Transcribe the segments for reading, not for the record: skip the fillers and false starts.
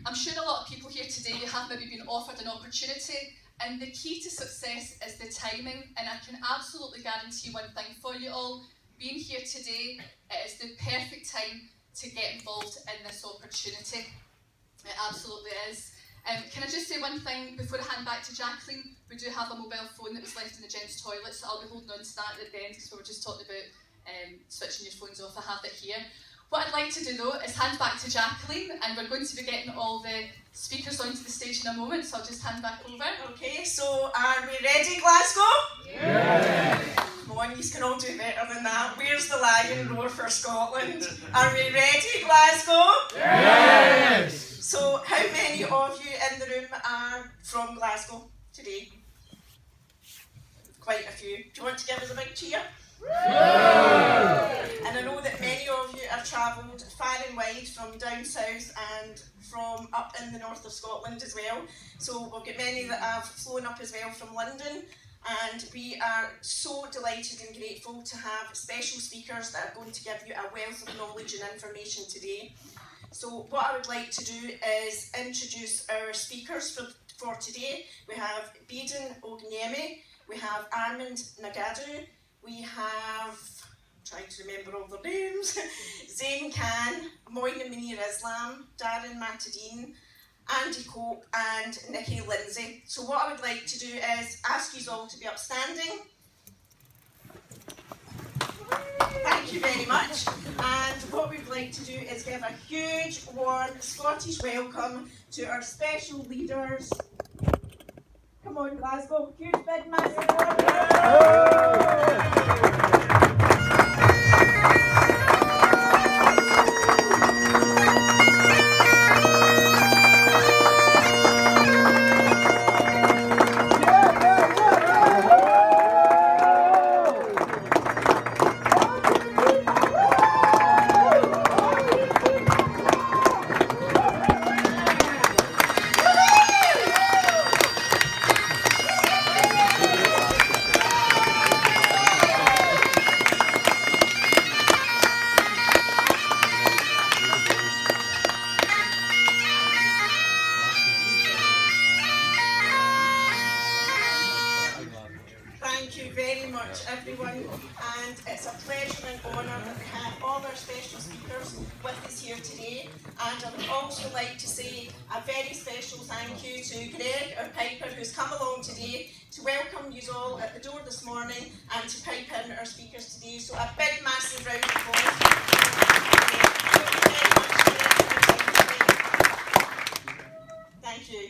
I'm sure a lot of people here today have maybe been offered an opportunity, and the key to success is the timing, and I can absolutely guarantee one thing for you all: being here today, it is the perfect time to get involved in this opportunity. It absolutely is. Can I just say one thing before I hand back to Jacqueline? We do have a mobile phone that was left in the gents' toilet, so I'll be holding on to that at the end because we were just talking about switching your phones off. I have it here. What I'd like to do though is hand back to Jacqueline, and we're going to be getting all the speakers onto the stage in a moment, so I'll just hand back over. Okay, so are we ready, Glasgow? Yeah. Come on, you can all do better than that. Where's the lion roar for Scotland? Are we ready, Glasgow? Yes! So, how many of you in the room are from Glasgow today? Quite a few. Do you want to give us a big cheer? Yeah. And I know that many of you have travelled far and wide from down south and from up in the north of Scotland as well. So we've got many that have flown up as well from London, and we are so delighted and grateful to have special speakers that are going to give you a wealth of knowledge and information today. So what I would like to do is introduce our speakers for today. We have Baden Ogniemi, we have Armand Nagadu, we have, I'm trying to remember all the names, Zain Khan, Moina Munir Islam, Darren Matadine, Andy Cope and Nikki Lindsay. So what I would like to do is ask you all to be upstanding. Thank you very much. And what we'd like to do is give a huge, warm Scottish welcome to our special leaders. Come on, Glasgow. Huge, big, massive everyone, and it's a pleasure and honour that we have all our special speakers with us here today. And I would also like to say a very special thank you to Greg, our piper, who's come along today to welcome you all at the door this morning and to pipe in our speakers today. So a big, massive round of applause. Thank you.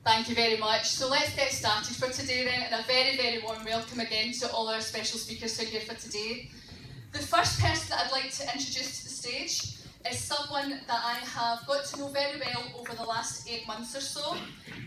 Thank you very much. So let's get started for today then, and a very, very warm welcome again to all our special speakers who are here for today. The first person that I'd like to introduce to the stage is someone that I have got to know very well over the last 8 months or so.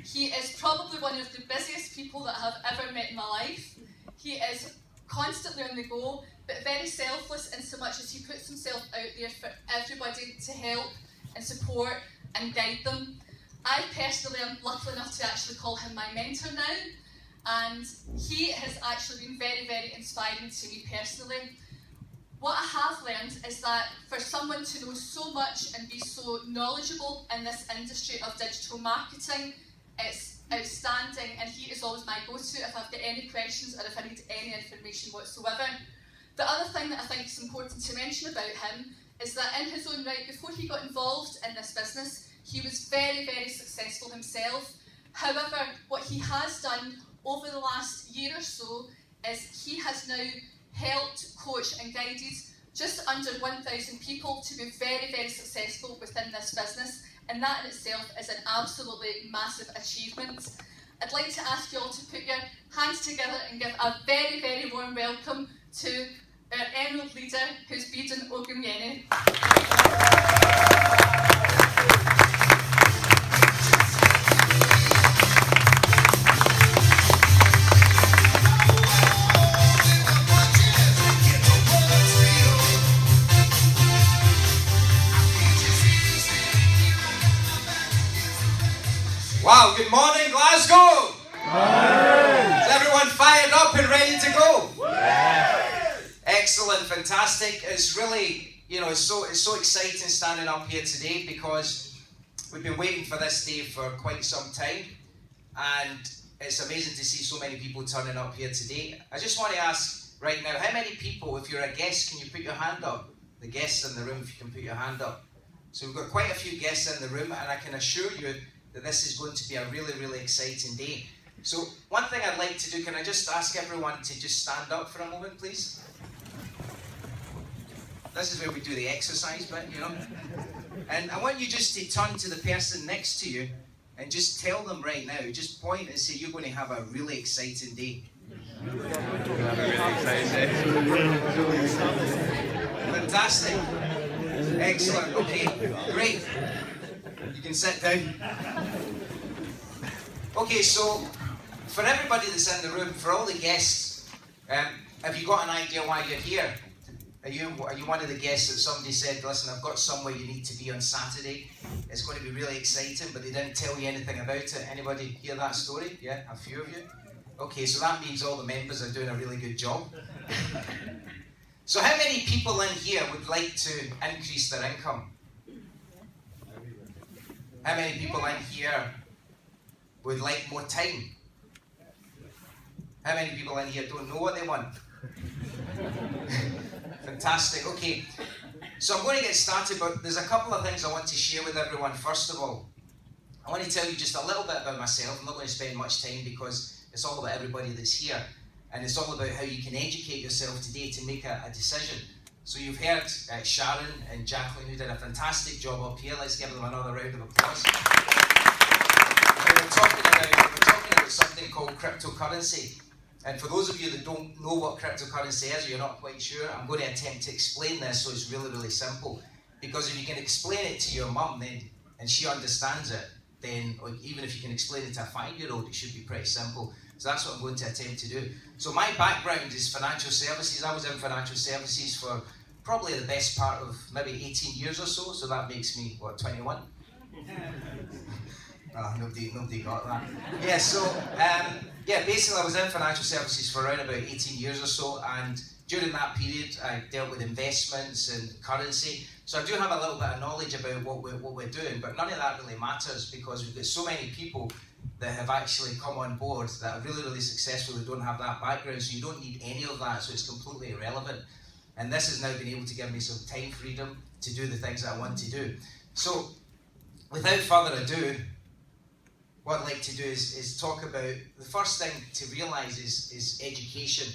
He is probably one of the busiest people that I have ever met in my life. He is constantly on the go, but very selfless in so much as he puts himself out there for everybody to help and support and guide them. I personally am lucky enough to actually call him my mentor now, and he has actually been very, very inspiring to me personally. What I have learned is that for someone to know so much and be so knowledgeable in this industry of digital marketing, it's outstanding, and he is always my go-to if I've got any questions or if I need any information whatsoever. The other thing that I think is important to mention about him is that in his own right, before he got involved in this business, he was very, very successful himself. However, what he has done over the last year or so is he has now helped, coached and guided just under 1,000 people to be very, very successful within this business, and that in itself is an absolutely massive achievement. I'd like to ask you all to put your hands together and give a very, very warm welcome to our emerald leader, who's Baden Ogniemi. Wow, good morning, Glasgow! Is everyone fired up and ready to go? Excellent, fantastic. It's really, it's so exciting standing up here today because we've been waiting for this day for quite some time, and it's amazing to see so many people turning up here today. I just want to ask right now, how many people, if you're a guest, can you put your hand up? The guests in the room, if you can put your hand up. So we've got quite a few guests in the room, and I can assure you that this is going to be a really, really exciting day. So one thing I'd like to do, can I just ask everyone to just stand up for a moment, please? This is where we do the exercise bit, And I want you just to turn to the person next to you and just tell them right now, just point and say, you're going to have a really exciting day. Fantastic. Excellent. Okay, great. You can sit down. Okay, so for everybody that's in the room, for all the guests, have you got an idea why you're here? Are you one of the guests that somebody said, listen, I've got somewhere you need to be on Saturday. It's going to be really exciting, but they didn't tell you anything about it. Anybody hear that story? Yeah, a few of you? Okay, so that means all the members are doing a really good job. So how many people in here would like to increase their income? How many people in here would like more time? How many people in here don't know what they want? Fantastic. Okay, so I'm going to get started, but there's a couple of things I want to share with everyone. First of all, I want to tell you just a little bit about myself. I'm not going to spend much time because it's all about everybody that's here, and it's all about how you can educate yourself today to make a decision. So you've heard Sharon and Jacqueline, who did a fantastic job up here. Let's give them another round of applause. We're talking about something called cryptocurrency. And for those of you that don't know what cryptocurrency is, or you're not quite sure, I'm going to attempt to explain this so it's really, really simple. Because if you can explain it to your mum and she understands it, then, or even if you can explain it to a 5-year-old, it should be pretty simple. So that's what I'm going to attempt to do. So my background is financial services. I was in financial services for probably the best part of maybe 18 years or so. So that makes me, 21? Nobody got that. Yeah, so, basically I was in financial services for around about 18 years or so, and during that period I dealt with investments and currency. So I do have a little bit of knowledge about what we're doing, but none of that really matters because we've got so many people that have actually come on board that are really, really successful that don't have that background, so you don't need any of that, so it's completely irrelevant. And this has now been able to give me some time freedom to do the things that I want to do. So, without further ado, what I'd like to do is talk about, the first thing to realise is education.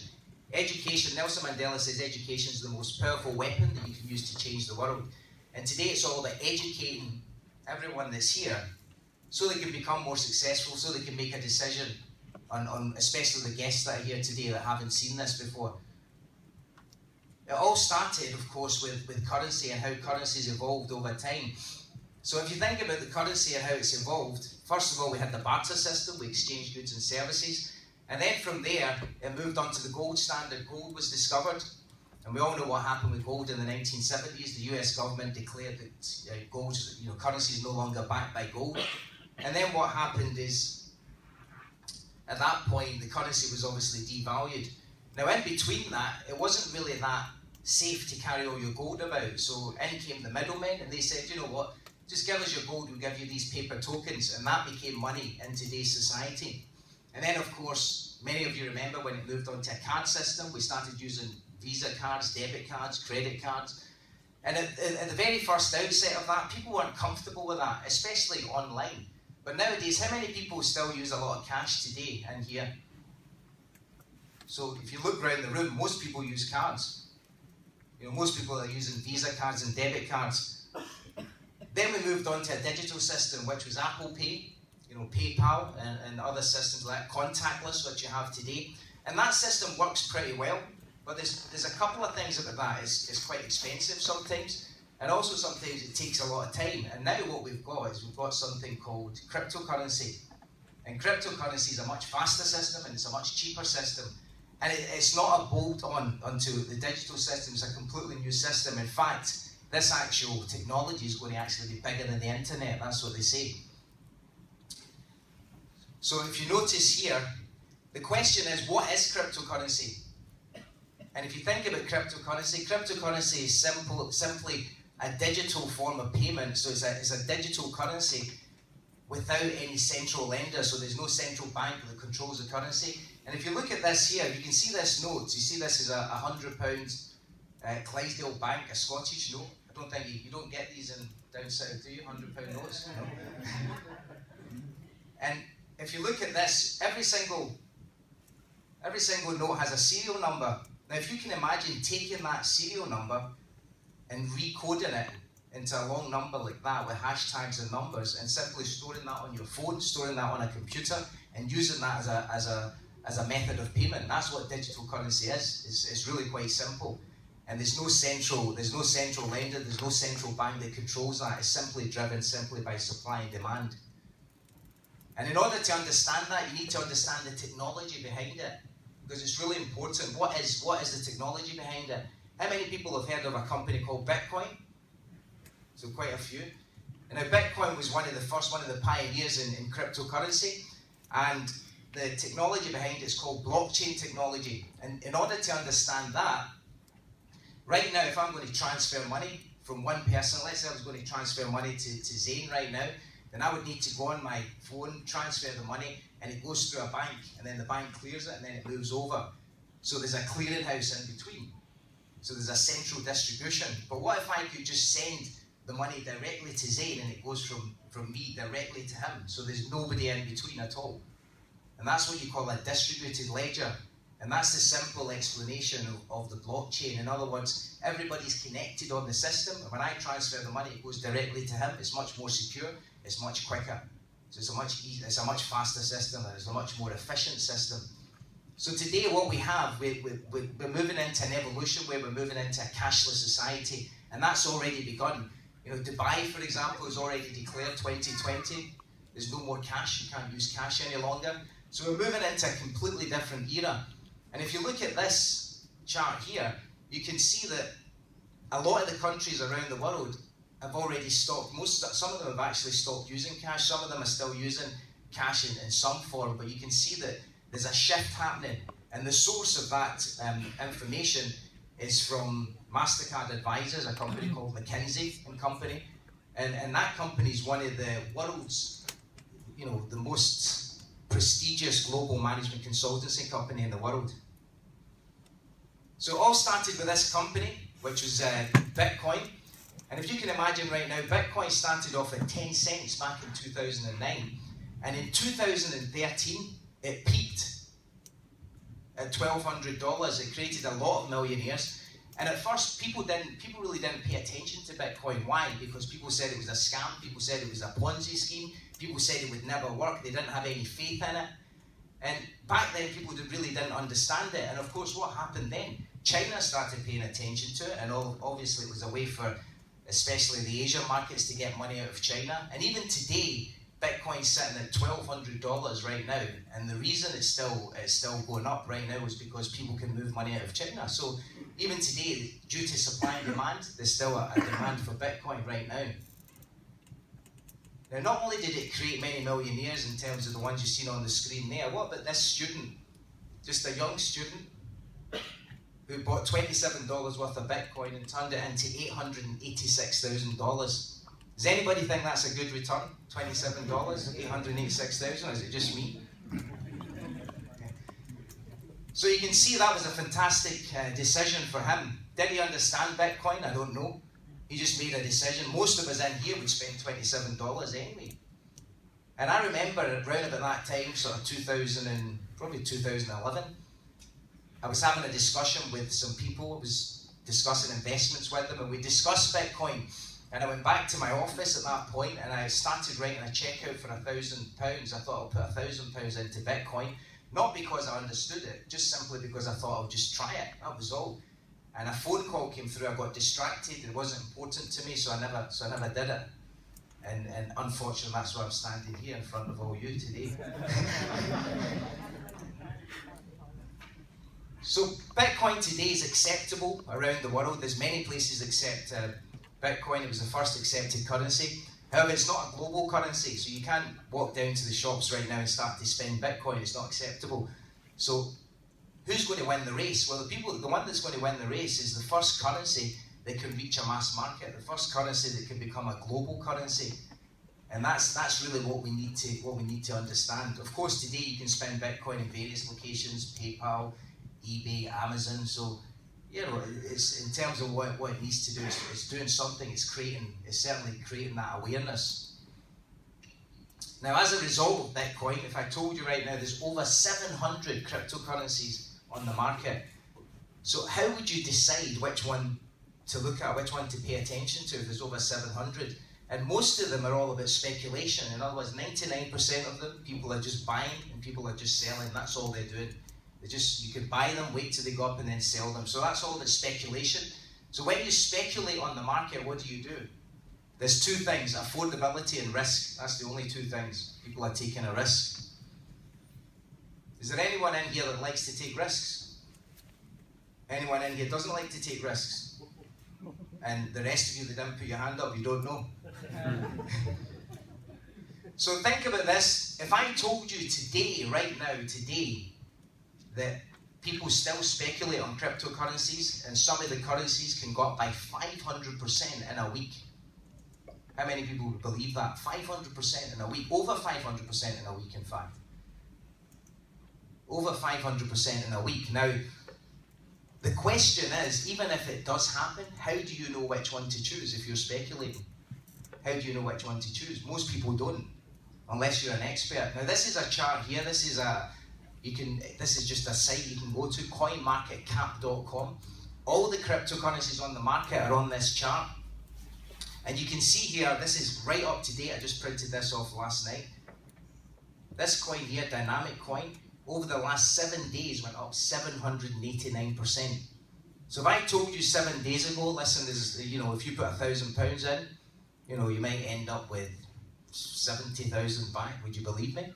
Education, Nelson Mandela says education is the most powerful weapon that you can use to change the world. And today it's all about educating everyone that's here so they can become more successful, so they can make a decision on especially the guests that are here today that haven't seen this before. It all started, of course, with currency and how currency's evolved over time. So if you think about the currency and how it's evolved, first of all, we had the barter system, we exchanged goods and services, and then from there, it moved on to the gold standard. Gold was discovered, and we all know what happened with gold in the 1970s. The US government declared that gold, currency is no longer backed by gold. And then what happened is, at that point, the currency was obviously devalued. Now, in between that, it wasn't really that safe to carry all your gold about. So in came the middlemen, and they said, you know what, just give us your gold, we'll give you these paper tokens, and that became money in today's society. And then, of course, many of you remember when it moved on to a card system, we started using Visa cards, debit cards, credit cards. And at the very first outset of that, people weren't comfortable with that, especially online. But nowadays, how many people still use a lot of cash today in here? So if you look around the room, most people use cards. Most people are using Visa cards and debit cards. Then we moved on to a digital system, which was Apple Pay, PayPal, and other systems like contactless, which you have today. And that system works pretty well, but there's a couple of things about that. It's quite expensive sometimes, and also sometimes it takes a lot of time. And now what we've got is we've got something called cryptocurrency. And cryptocurrency is a much faster system, and it's a much cheaper system. And it's not a bolt-on onto the digital system, it's a completely new system. In fact, this actual technology is going to actually be bigger than the internet, that's what they say. So if you notice here, the question is, what is cryptocurrency? And if you think about cryptocurrency is simply a digital form of payment. So it's a digital currency without any central lender. So there's no central bank that controls the currency. And if you look at this here, you can see this note. You see this is a £100 Clydesdale Bank, a Scottish note. I don't think you don't get these in down south, do you? £100 notes? No. And if you look at this, every single note has a serial number. Now, if you can imagine taking that serial number and recoding it into a long number like that with hashtags and numbers, and simply storing that on your phone, storing that on a computer, and using that as a method of payment, that's what digital currency is. It's really quite simple. And there's no central lender, there's no central bank that controls that. It's simply driven by supply and demand. And in order to understand that, you need to understand the technology behind it, because it's really important. What is the technology behind it? How many people have heard of a company called Bitcoin? So quite a few. And now Bitcoin was one of the pioneers in cryptocurrency, and the technology behind it is called blockchain technology. And in order to understand that, right now, if I'm going to transfer money from one person, let's say I was going to transfer money to Zane right now, then I would need to go on my phone, transfer the money, and it goes through a bank, and then the bank clears it, and then it moves over. So there's a clearinghouse in between. So there's a central distribution. But what if I could just send the money directly to Zane, and it goes from me directly to him? So there's nobody in between at all. And that's what you call a distributed ledger. And that's the simple explanation of the blockchain. In other words, everybody's connected on the system. And when I transfer the money, it goes directly to him. It's much more secure. It's much quicker. So it's a much faster system, and it's a much more efficient system. So today what we have, we're moving into an evolution where we're moving into a cashless society. And that's already begun. You know, Dubai, for example, has already declared 2020. There's no more cash. You can't use cash any longer. So we're moving into a completely different era. And if you look at this chart here, you can see that a lot of the countries around the world have already stopped. Some of them have actually stopped using cash. Some of them are still using cash in some form. But you can see that there's a shift happening. And the source of that information is from MasterCard Advisors, a company called McKinsey & Company. And that company is one of the world's, the most prestigious global management consultancy company in the world. So it all started with this company, which was Bitcoin. And if you can imagine right now, Bitcoin started off at 10 cents back in 2009. And in 2013, it peaked at $1,200. It created a lot of millionaires. And at first, people really didn't pay attention to Bitcoin. Why? Because people said it was a scam. People said it was a Ponzi scheme. People said it would never work. They didn't have any faith in it. And back then, people really didn't understand it. And of course, what happened then? China started paying attention to it. And obviously, it was a way for especially the Asian markets to get money out of China. And even today, Bitcoin's sitting at $1,200 right now. And the reason it's still going up right now is because people can move money out of China. So even today, due to supply and demand, there's still a demand for Bitcoin right now. Now, not only did it create many millionaires in terms of the ones you've seen on the screen there, what about this student? Just a young student who bought $27 worth of Bitcoin and turned it into $886,000. Does anybody think that's a good return? $27, $886,000, or is it just me? Okay. So you can see that was a fantastic decision for him. Did he understand Bitcoin? I don't know. He just made a decision. Most of us in here would spend $27 anyway. And I remember around about that time, sort of probably 2011, I was having a discussion with some people. I was discussing investments with them, and we discussed Bitcoin. And I went back to my office at that point, and I started writing a check out for £1,000. I thought I'll put £1,000 into Bitcoin, not because I understood it, just simply because I thought I'll just try it. That was all. And a phone call came through. I got distracted. It wasn't important to me, so I never did it. And unfortunately, that's why I'm standing here in front of all you today. So Bitcoin today is acceptable around the world. There's many places accept Bitcoin. It was the first accepted currency. However, it's not a global currency, so you can't walk down to the shops right now and start to spend Bitcoin. It's not acceptable. So who's going to win the race? Well, the one that's going to win the race is the first currency that can reach a mass market, the first currency that can become a global currency. And that's really what we need to understand. Of course, today you can spend Bitcoin in various locations, PayPal, eBay, Amazon. So, you know, it's in terms of what it needs to do. It's doing something. It's certainly creating that awareness. Now, as a result of Bitcoin, if I told you right now, there's over 700 cryptocurrencies on the market. So, how would you decide which one to look at, which one to pay attention to if there's over 700? And most of them are all about speculation. In other words, 99% of them, people are just buying and people are just selling. That's all they're doing. You can buy them, wait till they go up and then sell them. So that's all the speculation. So when you speculate on the market, what do? There's two things, affordability and risk. That's the only two things. People are taking a risk. Is there anyone in here that likes to take risks? Anyone in here doesn't like to take risks? And the rest of you that didn't put your hand up, you don't know. So think about this. If I told you today, right now, today, that people still speculate on cryptocurrencies and some of the currencies can go up by 500% in a week. How many people would believe that? 500% in a week. Over 500% in a week, in fact. Over 500% in a week. Now, the question is, even if it does happen, how do you know which one to choose if you're speculating? How do you know which one to choose? Most people don't, unless you're an expert. Now, this is a chart here. This is just a site you can go to, coinmarketcap.com. All the cryptocurrencies on the market are on this chart. And you can see here, this is right up to date. I just printed this off last night. This coin here, dynamic coin, over the last 7 days went up 789%. So if I told you 7 days ago, listen, if you put £1,000 in, you might end up with 70,000 back. Would you believe me?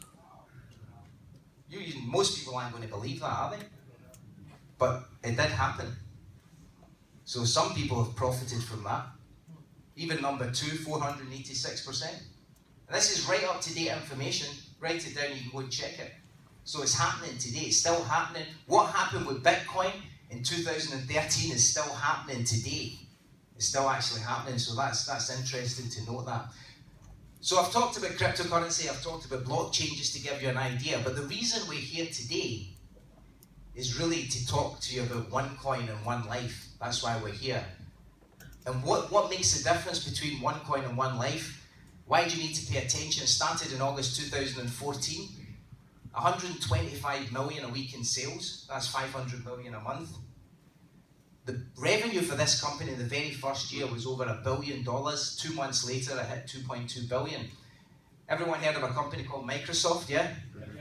Most people aren't going to believe that, are they? But it did happen. So some people have profited from that. Even number 2, 486%. And this is right up to date information. Write it down, you can go and check it. So it's happening today, it's still happening. What happened with Bitcoin in 2013 is still happening today. It's still actually happening, so that's interesting to note that. So I've talked about cryptocurrency, I've talked about blockchain just to give you an idea, but the reason we're here today is really to talk to you about one coin and one life. That's why we're here. And what makes the difference between one coin and one life? Why do you need to pay attention? It started in August 2014. 125 million a week in sales. That's 500 million a month. The revenue for this company in the very first year was over $1 billion. 2 months later, it hit 2.2 billion. Everyone heard of a company called Microsoft, yeah?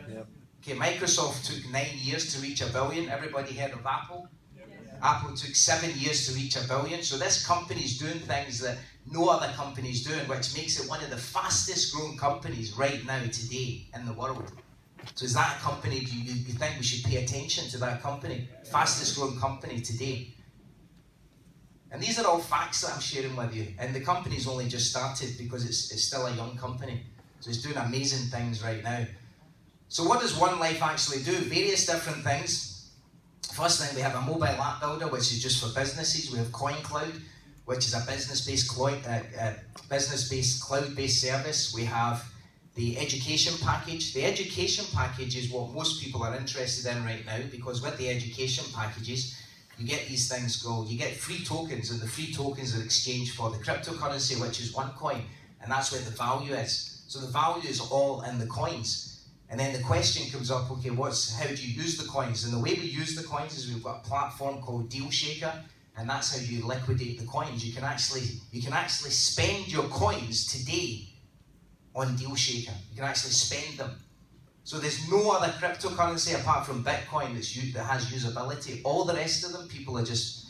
Yep. Okay, Microsoft took 9 years to reach $1 billion. Everybody heard of Apple? Yep. Apple took 7 years to reach $1 billion. So this company is doing things that no other company is doing, which makes it one of the fastest growing companies right now today in the world. So is that a company, do you think we should pay attention to that company? Fastest growing company today. And these are all facts that I'm sharing with you. And the company's only just started because it's still a young company. So it's doing amazing things right now. So what does One Life actually do? Various different things. First thing, we have a mobile app builder, which is just for businesses. We have CoinCloud, which is a business-based cloud-based service. We have the education package. The education package is what most people are interested in right now, because with the education packages, you get these things called, you get free tokens, and the free tokens are exchanged for the cryptocurrency, which is one coin, and that's where the value is. So the value is all in the coins. And then the question comes up, okay, how do you use the coins? And the way we use the coins is we've got a platform called Deal Shaker, and that's how you liquidate the coins. You can actually spend your coins today on Deal Shaker. You can actually spend them. So there's no other cryptocurrency apart from Bitcoin that has usability. All the rest of them, people are just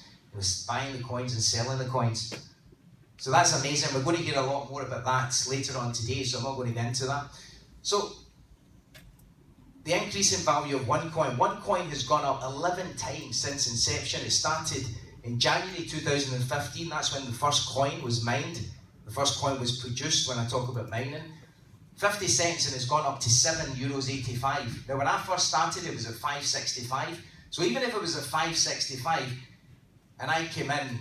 buying the coins and selling the coins. So that's amazing. We're going to hear a lot more about that later on today, so I'm not going to get into that. So the increase in value of one coin has gone up 11 times since inception. It started in January 2015. That's when the first coin was mined. the first coin was produced when I talk about mining. 50 cents and it's gone up to €7.85. Now when I first started it was at 5.65. So even if it was at 5.65 and I came in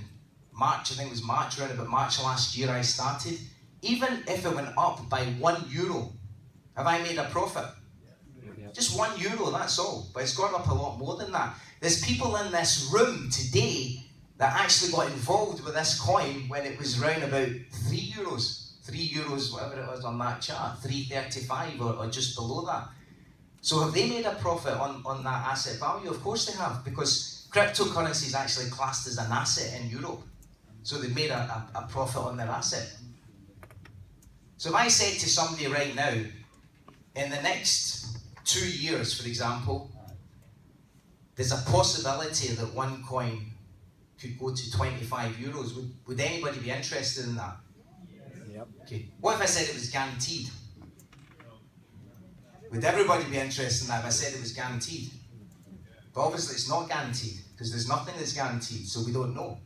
March, I think it was March, around about March last year I started, even if it went up by €1, have I made a profit? Just €1, that's all. But it's gone up a lot more than that. There's people in this room today that actually got involved with this coin when it was around about €3. €3, whatever it was on that chart, 3.35 or just below that. So have they made a profit on that asset value? Of course they have, because cryptocurrency is actually classed as an asset in Europe. So they've made a profit on their asset. So if I said to somebody right now, in the next 2 years, for example, there's a possibility that one coin could go to €25, would anybody be interested in that? Yep. Okay. What if I said it was guaranteed? Would everybody be interested in that if I said it was guaranteed? But obviously it's not guaranteed, because there's nothing that's guaranteed, so we don't know.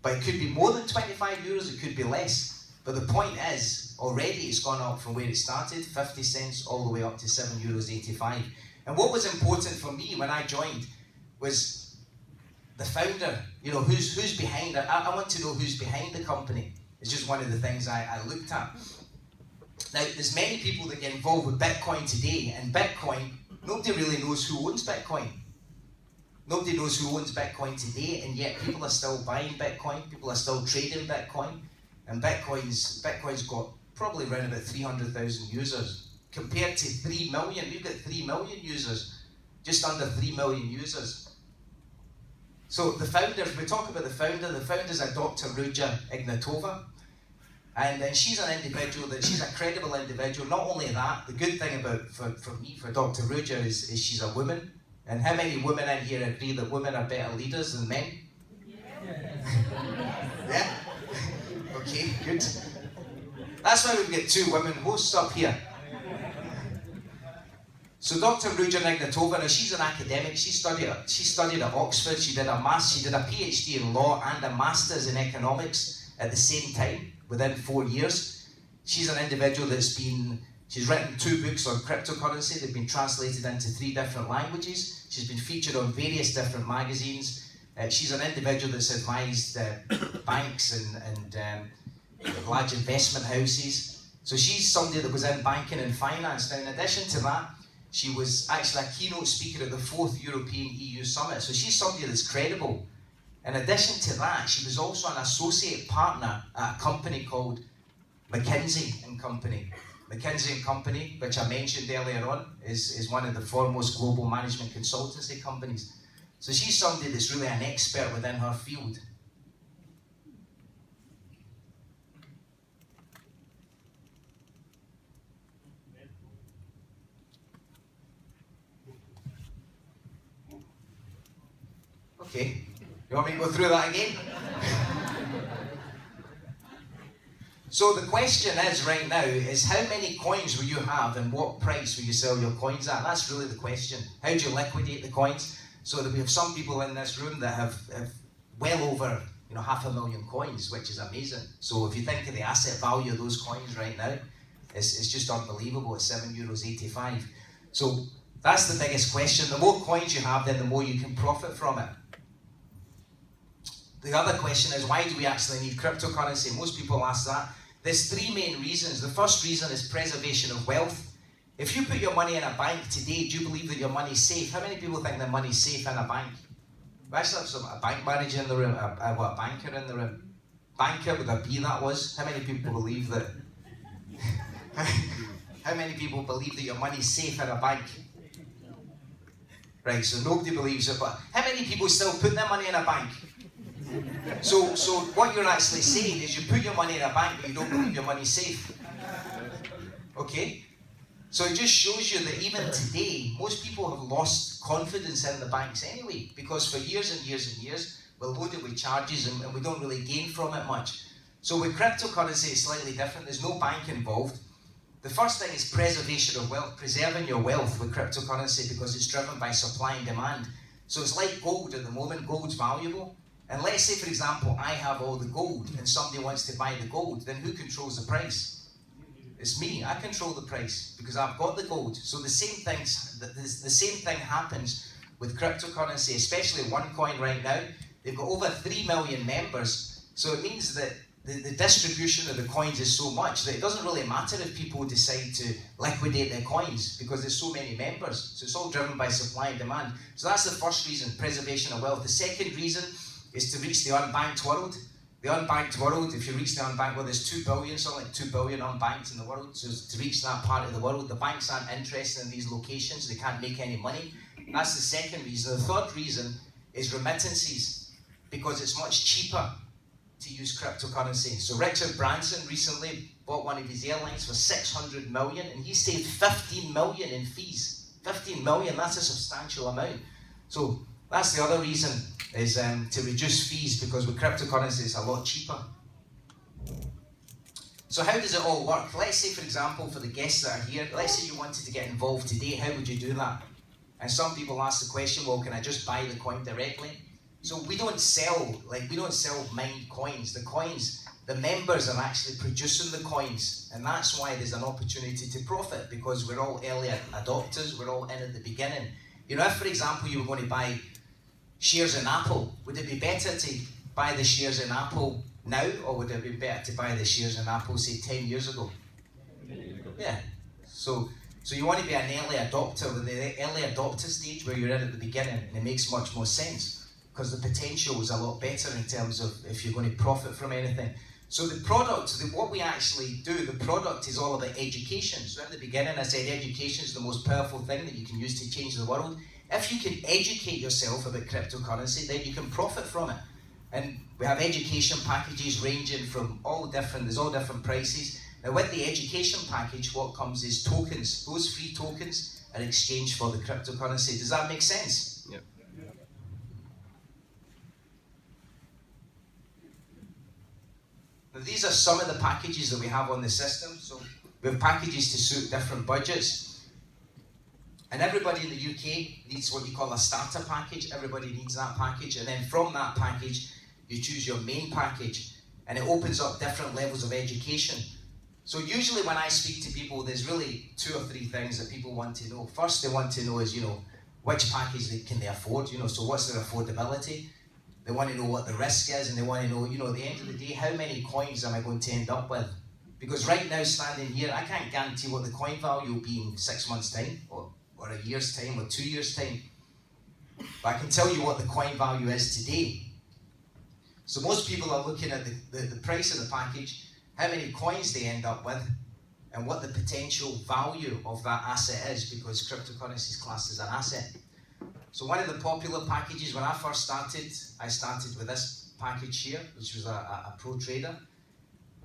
But it could be more than €25, it could be less. But the point is, already it's gone up from where it started, 50 cents, all the way up to €7.85. And what was important for me when I joined was the founder, who's behind it. I want to know who's behind the company. It's just one of the things I looked at. Now, there's many people that get involved with Bitcoin today, and Bitcoin, nobody really knows who owns Bitcoin. Nobody knows who owns Bitcoin today, and yet people are still buying Bitcoin, people are still trading Bitcoin, and Bitcoin's got probably around about 300,000 users, compared to 3 million. We've got 3 million users, just under 3 million users. So the founder, if we talk about the founder's a Dr. Ruja Ignatova, and she's an individual she's a credible individual. Not only that, the good thing about, for Dr. Ruja is she's a woman. And how many women in here agree that women are better leaders than men? Yeah? Okay, good. That's why we've got 2 women hosts up here. So Dr. Ruja Ignatova, now she's an academic. She studied at Oxford. She did a PhD in law and a master's in economics at the same time, within 4 years. She's an individual she's written 2 books on cryptocurrency. They've been translated into 3 different languages. She's been featured on various different magazines. She's an individual that's advised banks and large investment houses. So she's somebody that was in banking and finance. Now, in addition to that, she was actually a keynote speaker at the 4th European EU Summit. So she's somebody that's credible. In addition to that, she was also an associate partner at a company called McKinsey & Company. McKinsey & Company, which I mentioned earlier on, is one of the foremost global management consultancy companies. So she's somebody that's really an expert within her field. Okay, you want me to go through that again? So the question is right now is how many coins will you have and what price will you sell your coins at? That's really the question. How do you liquidate the coins? So that we have some people in this room that have well over 500,000 coins, which is amazing. So if you think of the asset value of those coins right now, it's just unbelievable. It's €7.85. So that's the biggest question. The more coins you have, then the more you can profit from it. The other question is, why do we actually need cryptocurrency? Most people ask that. There's 3 main reasons. The first reason is preservation of wealth. If you put your money in a bank today, do you believe that your money's safe? How many people think their money's safe in a bank? We actually have a bank manager in the room, a banker in the room. Banker with a B, that was. How many people believe that? How many people believe that your money's safe in a bank? Right, so nobody believes it, but how many people still put their money in a bank? So what you're actually saying is you put your money in a bank, but you don't believe your money's safe. Okay? So it just shows you that even today, most people have lost confidence in the banks anyway, because for years and years and years, we're loaded with charges and we don't really gain from it much. So with cryptocurrency, it's slightly different. There's no bank involved. The first thing is preservation of wealth, preserving your wealth with cryptocurrency, because it's driven by supply and demand. So it's like gold at the moment. Gold's valuable. And let's say, for example, I have all the gold and somebody wants to buy the gold, then who controls the price? It's me. I control the price because I've got the gold. So the same thing happens with cryptocurrency, especially OneCoin right now. They've got over 3 million members. So it means that the distribution of the coins is so much that it doesn't really matter if people decide to liquidate their coins because there's so many members. So it's all driven by supply and demand. So that's the first reason, preservation of wealth. The second reason is to reach the unbanked world. The unbanked world, if you reach the unbanked world, there's 2 billion, something like 2 billion unbanked in the world. So to reach that part of the world, the banks aren't interested in these locations. They can't make any money. That's the second reason. The third reason is remittances, because it's much cheaper to use cryptocurrency. So Richard Branson recently bought one of his airlines for 600 million and he saved 15 million in fees. 15 million, that's a substantial amount. So that's the other reason, is to reduce fees, because with cryptocurrency it's a lot cheaper. So how does it all work? Let's say, for example, for the guests that are here, let's say you wanted to get involved today, how would you do that? And some people ask the question, well, can I just buy the coin directly? So we don't sell mined coins. The coins, the members are actually producing the coins, and that's why there's an opportunity to profit, because we're all early adopters, we're all in at the beginning. You know, if, for example, you were going to buy shares in Apple, would it be better to buy the shares in Apple now, or would it be better to buy the shares in Apple, say, 10 years ago? Yeah. So you want to be an early adopter, with the early adopter stage where you're in at the beginning, and it makes much more sense, because the potential is a lot better in terms of if you're going to profit from anything. So the product, what we actually do, the product is all about education. So at the beginning I said education is the most powerful thing that you can use to change the world. If you can educate yourself about cryptocurrency, then you can profit from it. And we have education packages ranging from there's all different prices. Now with the education package, what comes is tokens. Those free tokens are exchanged for the cryptocurrency. Does that make sense? Yep. Now these are some of the packages that we have on the system. So we have packages to suit different budgets. And everybody in the UK needs what you call a starter package. Everybody needs that package. And then from that package, you choose your main package. And it opens up different levels of education. So usually when I speak to people, there's really 2 or 3 things that people want to know. First, they want to know is, which package can they afford? So what's their affordability? They want to know what the risk is, and they want to know, at the end of the day, how many coins am I going to end up with? Because right now, standing here, I can't guarantee what the coin value will be in 6 months' time, or a year's time, or 2 years' time. But I can tell you what the coin value is today. So most people are looking at the price of the package, how many coins they end up with, and what the potential value of that asset is, because cryptocurrency is classed as an asset. So one of the popular packages, when I first started, I started with this package here, which was a pro trader.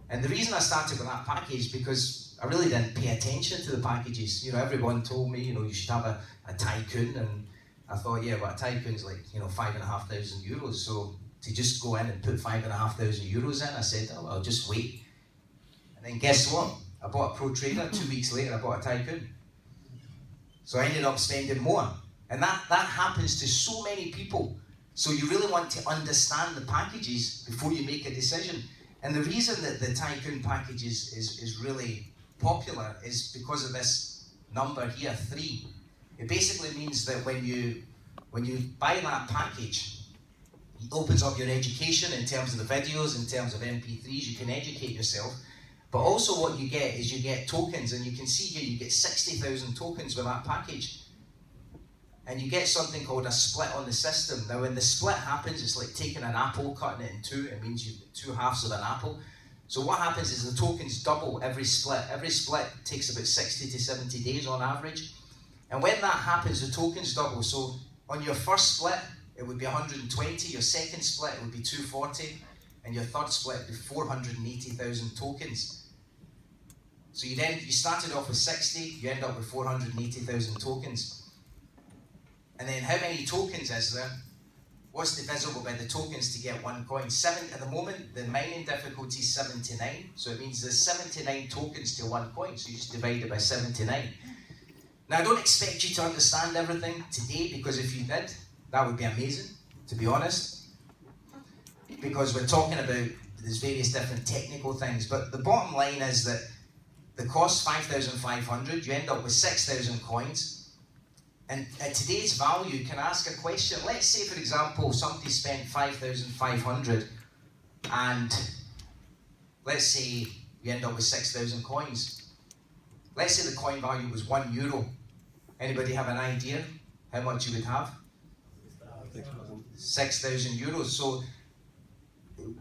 And the reason I started with that package, because I really didn't pay attention to the packages. Everyone told me, you should have a tycoon, and I thought, yeah, but a tycoon is like, €5,500. So to just go in and put €5,500 in, I said, oh, I'll just wait. And then guess what? I bought a pro trader. 2 weeks later, I bought a tycoon. So I ended up spending more. And that happens to so many people. So you really want to understand the packages before you make a decision. And the reason that the tycoon package is really popular is because of this number here, 3. It basically means that when you buy that package, it opens up your education in terms of the videos, in terms of MP3s, you can educate yourself. But also what you get is you get tokens, and you can see here you get 60,000 tokens with that package. And you get something called a split on the system. Now when the split happens, it's like taking an apple, cutting it in 2. It means you get 2 halves of an apple. So what happens is the tokens double every split. Every split takes about 60 to 70 days on average. And when that happens, the tokens double. So on your first split, it would be 120. Your second split, it would be 240. And your third split would be 480,000 tokens. So you started off with 60, you end up with 480,000 tokens. And then how many tokens is there? What's divisible by the tokens to get 1 coin? 7 at the moment, the mining difficulty is 79. So it means there's 79 tokens to 1 coin. So you just divide it by 79. Now I don't expect you to understand everything today, because if you did, that would be amazing, to be honest. because we're talking about there's various different technical things, but the bottom line is that the cost 5,500, you end up with 6,000 coins, and at today's value, you can ask a question. Let's say, for example, somebody spent 5,500, and let's say you end up with 6,000 coins. Let's say the coin value was €1. Anybody have an idea how much you would have? 6,000 euros. So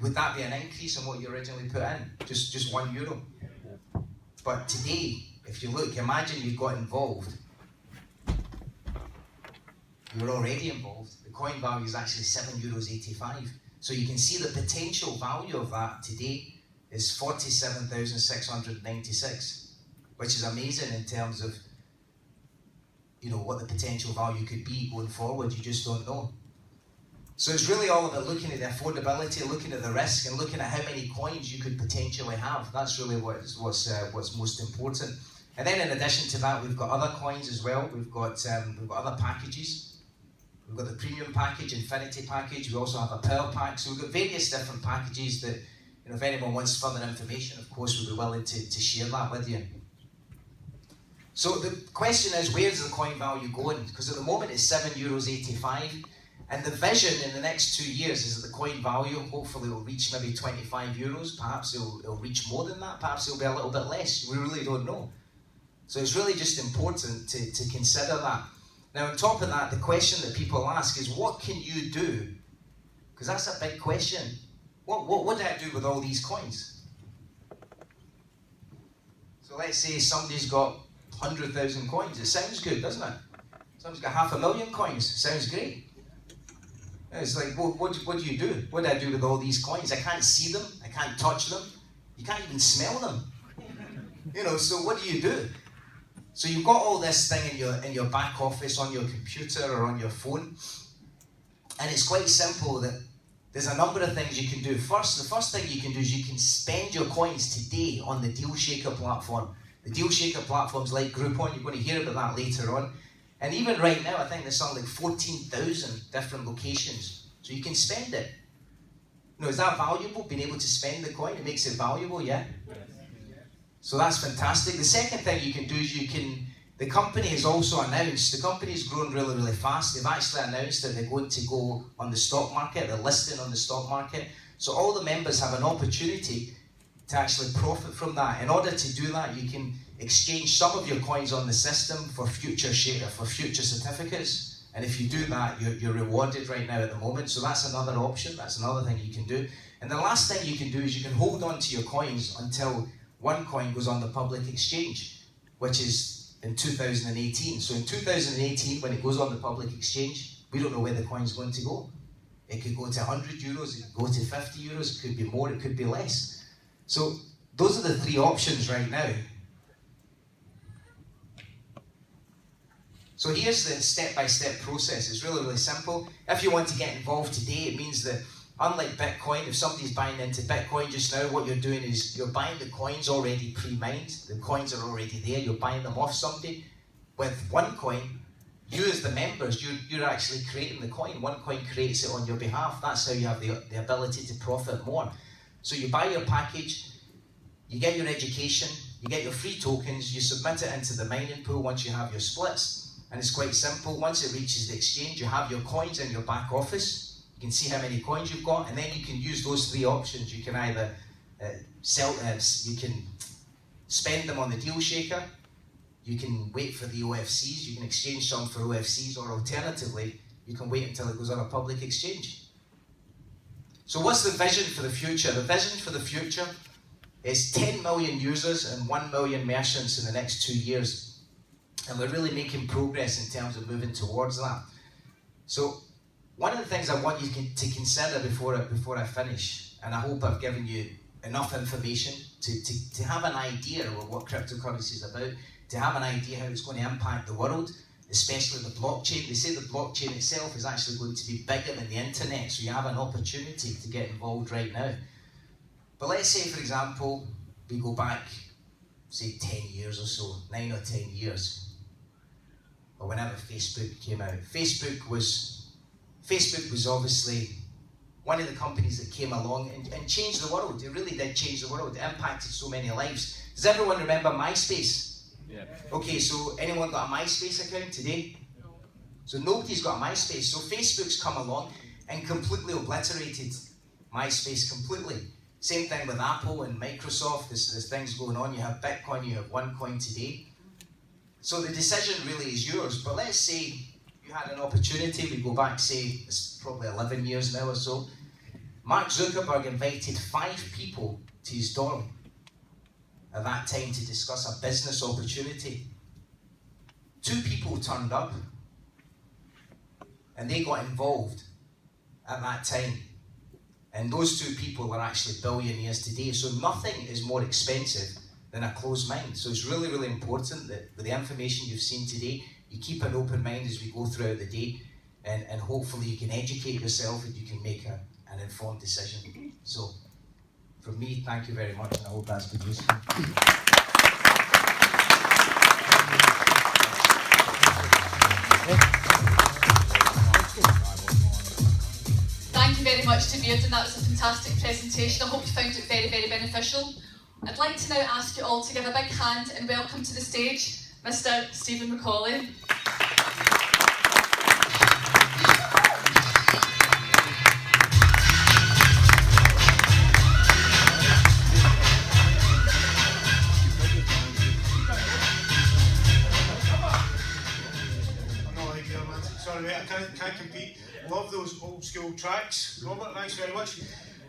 would that be an increase on what you originally put in? Just €1. But today, if you look, imagine you got involved. You were already involved. The coin value is actually €7.85. So you can see the potential value of that today is 47,696, which is amazing in terms of, you know, what the potential value could be going forward. You just don't know. So it's really all about looking at the affordability, looking at the risk, and looking at how many coins you could potentially have. That's really what's most important. And then in addition to that, we've got other coins as well. We've got other packages. We've got the premium package, infinity package. We also have a pearl pack. So we've got various different packages that, you know, if anyone wants further information, of course, we'll be willing to share that with you. So the question is, where's the coin value going? Because at the moment it's €7.85, and the vision in the next 2 years is that the coin value, hopefully, will reach maybe €25. Perhaps it'll reach more than that. Perhaps it'll be a little bit less. We really don't know. So it's really just important to consider that. Now, on top of that, the question that people ask is, what can you do? Because that's a big question. What do I do with all these coins? So let's say somebody's got 100,000 coins. It sounds good, doesn't it? Somebody's got 500,000 coins. Sounds great. It's like, well, what do you do? What do I do with all these coins? I can't see them. I can't touch them. You can't even smell them. You know, so what do you do? So you've got all this thing in your back office, on your computer or on your phone, and it's quite simple. That there's a number of things you can do. The first thing you can do is you can spend your coins today on the Deal Shaker platform. The Deal Shaker platform's like Groupon. You're going to hear about that later on. And even right now, I think there's something like 14,000 different locations. So you can spend it. You know, is that valuable, being able to spend the coin? It makes it valuable, yeah? So that's fantastic. The second thing you can do is the company has also announced, the company's grown really, really fast. They've actually announced that they're going to go on the stock market, they're listing on the stock market. So all the members have an opportunity to actually profit from that. In order to do that, you can exchange some of your coins on the system for future certificates. And if you do that, you're rewarded right now at the moment. So that's another option. That's another thing you can do. And the last thing you can do is you can hold on to your coins until one coin goes on the public exchange, which is in 2018. So in 2018, when it goes on the public exchange, we don't know where the coin's going to go. It could go to €100, it could go to €50, it could be more, it could be less. So those are the three options right now. So here's the step-by-step process. It's really, really simple. If you want to get involved today, it means that unlike Bitcoin, if somebody's buying into Bitcoin just now, what you're doing is you're buying the coins already pre-mined. The coins are already there. You're buying them off somebody. With one coin, you as the members, you're actually creating the coin. One coin creates it on your behalf. That's how you have the ability to profit more. So you buy your package, you get your education, you get your free tokens, you submit it into the mining pool once you have your splits. And it's quite simple. Once it reaches the exchange, you have your coins in your back office. You can see how many coins you've got, and then you can use those three options. You can either you can spend them on the Deal Shaker, you can wait for the OFCs, you can exchange some for OFCs, or alternatively, you can wait until it goes on a public exchange. So what's the vision for the future? The vision for the future is 10 million users and 1 million merchants in the next 2 years. And we're really making progress in terms of moving towards that. So one of the things I want you to consider before I finish, and I hope I've given you enough information to have an idea of what cryptocurrency is about, to have an idea how it's going to impact the world, especially the blockchain. They say the blockchain itself is actually going to be bigger than the internet, so you have an opportunity to get involved right now. But let's say, for example, we go back, say 10 years or so, 9 or 10 years, or whenever Facebook came out. Facebook was obviously one of the companies that came along and changed the world. It really did change the world. It impacted so many lives. Does everyone remember MySpace? Yeah. Okay, so anyone got a MySpace account today? So nobody's got a MySpace. So Facebook's come along and completely obliterated MySpace completely. Same thing with Apple and Microsoft. There's things going on. You have Bitcoin, you have OneCoin today. So the decision really is yours. But let's say you had an opportunity. We go back, say, it's probably 11 years now or so. Mark Zuckerberg invited 5 people to his dorm at that time to discuss a business opportunity. 2 people turned up and they got involved at that time. And those 2 people are actually billionaires today. So nothing is more expensive than a closed mind. So it's really, really important that with the information you've seen today, you keep an open mind as we go throughout the day, and hopefully you can educate yourself and you can make an informed decision. So from me, thank you very much, and I hope that's been useful. Thank you very much to Bearden. That was a fantastic presentation. I hope you found it very, very beneficial. I'd like to now ask you all to give a big hand and welcome to the stage Mr. Stephen Macaulay. Sorry mate, I can't compete. Love those old school tracks. Robert, thanks very much.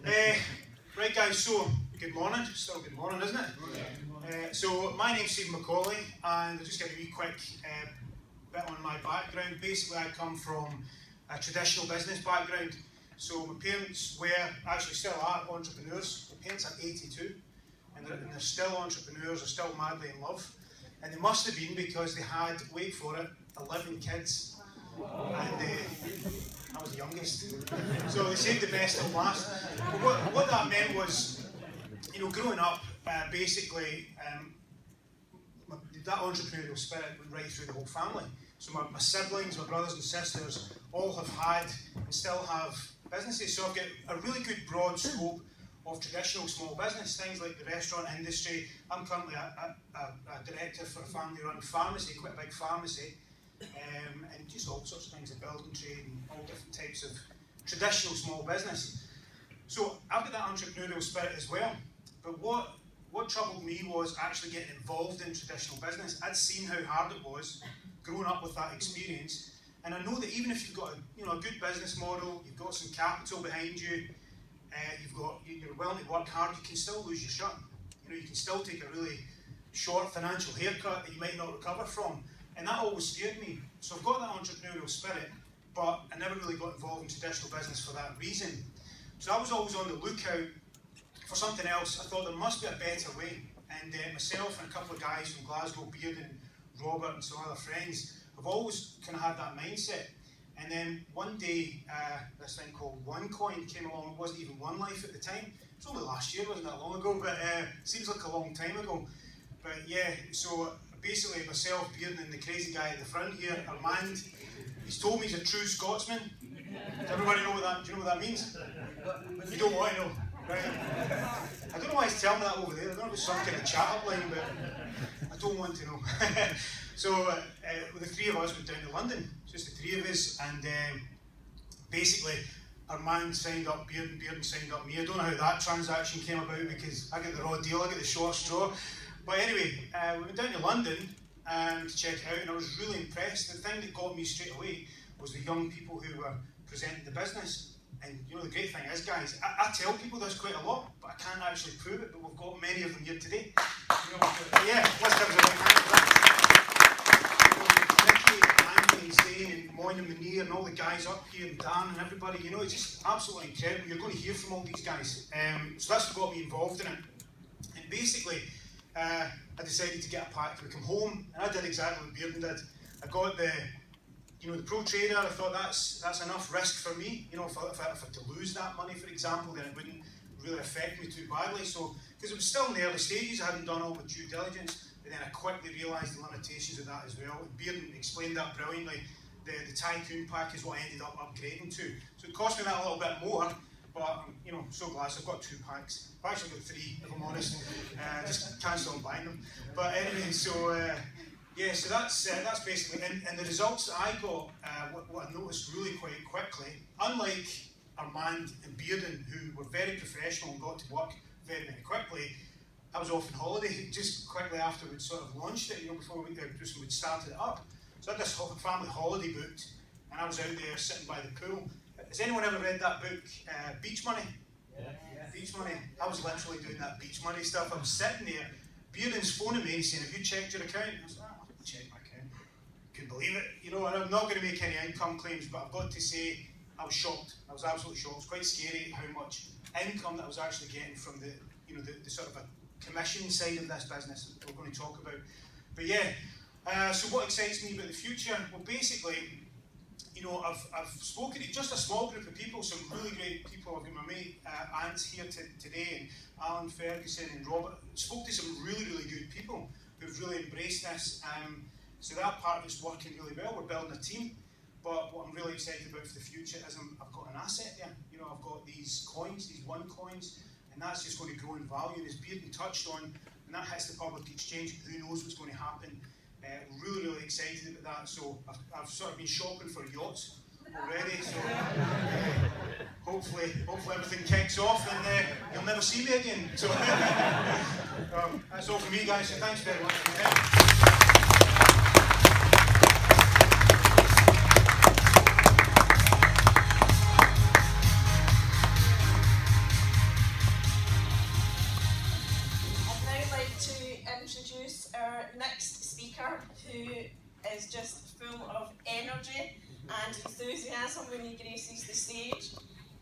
Right guys, so good morning. Still good morning, isn't it? So my name's Stephen Macaulay, and I'll just give you a wee quick bit on my background. Basically, I come from a traditional business background. So my parents were, actually still are, entrepreneurs. My parents are 82, and they're still entrepreneurs, they're still madly in love. And they must have been because they had, wait for it, 11 kids. And I was the youngest. So they saved the best till last. But what that meant was, you know, growing up, basically, that entrepreneurial spirit went right through the whole family. So my siblings, my brothers and sisters, all have had and still have businesses. So I've got a really good broad scope of traditional small business, things like the restaurant industry. I'm currently a director for a family-run pharmacy, quite a big pharmacy. And just all sorts of things in building trade and all different types of traditional small business. So I've got that entrepreneurial spirit as well. But what troubled me was actually getting involved in traditional business. I'd seen how hard it was growing up with that experience, and I know that even if you've got a good business model, you've got some capital behind you, you're willing to work hard, you can still lose your shirt. You can still take a really short financial haircut that you might not recover from. And that always scared me. So I've got that entrepreneurial spirit, but I never really got involved in traditional business for that reason. So I was always on the lookout for something else. I thought there must be a better way. And myself and a couple of guys from Glasgow, Bearden, Robert and some other friends, have always kind of had that mindset. And then one day, this thing called OneCoin came along. It wasn't even One Life at the time. It was only last year, wasn't that long ago, but it seems like a long time ago. But yeah, so basically myself, Bearden, and the crazy guy at the front here, Armand, he's told me he's a true Scotsman. Does everybody know do you know what that means? You don't want to know, right? I don't know why he's telling me that over there. I don't know if it's some kind of chat up line, but I don't want to know. So the 3 of us went down to London, just the 3 of us, and basically Armand signed up Bearden, Bearden signed up me. I don't know how that transaction came about because I got the raw deal, I got the short straw. But anyway, we went down to London to check it out, and I was really impressed. The thing that got me straight away was the young people who were presenting the business. And the great thing is, guys, I tell people this quite a lot, but I can't actually prove it, but we've got many of them here today. Yeah, let's give us a big hand for that. Ricky, Andy, and Zane, and Moyne and Munir, and all the guys up here, and Dan, and everybody, it's just absolutely incredible. You're going to hear from all these guys. So that's what got me involved in it. And basically, I decided to get a pack and come home, and I did exactly what Bearden did. I got the Pro Trader. I thought that's enough risk for me. If I had to lose that money, for example, then it wouldn't really affect me too badly. So, because it was still in the early stages, I hadn't done all my due diligence, but then I quickly realised the limitations of that as well. And Bearden explained that brilliantly. The Tycoon pack is what I ended up upgrading to. So it cost me that a little bit more, but but I'm so glad. So I've got 2 packs. I've actually got 3, if I'm honest. Just can't stop buying them. But anyway, so so that's basically. And the results that I got, what I noticed really quite quickly, unlike Armand and Bearden, who were very professional and got to work very, very quickly, I was off on holiday just quickly after we'd sort of launched it, before we'd started it up. So I had this family holiday booked, and I was out there sitting by the pool. Has anyone ever read that book, Beach Money? Yeah. Beach Money. I was literally doing that beach money stuff. I was sitting there, Bearden's phoning me and saying, "Have you checked your account?" I was like, "I'll check my account." Couldn't believe it. And I'm not going to make any income claims, but I've got to say, I was shocked. I was absolutely shocked. It was quite scary how much income that I was actually getting from the sort of a commission side of this business that we're going to talk about. But so what excites me about the future? Well, basically, I've spoken to just a small group of people, some really great people. I've got my mate Ant here today, and Alan Ferguson and Robert. Spoke to some really, really good people who've really embraced this. So that part of it's working really well. We're building a team. But what I'm really excited about for the future is I've got an asset there. I've got these coins, these one coins, and that's just going to grow in value. And as Bearden touched on, when that hits the public exchange, who knows what's going to happen. Really, really excited about that. So I've sort of been shopping for yachts already. So hopefully everything kicks off, and you'll never see me again. So that's all from me, guys. So thanks very much. Introduce our next speaker, who is just full of energy and enthusiasm when he graces the stage.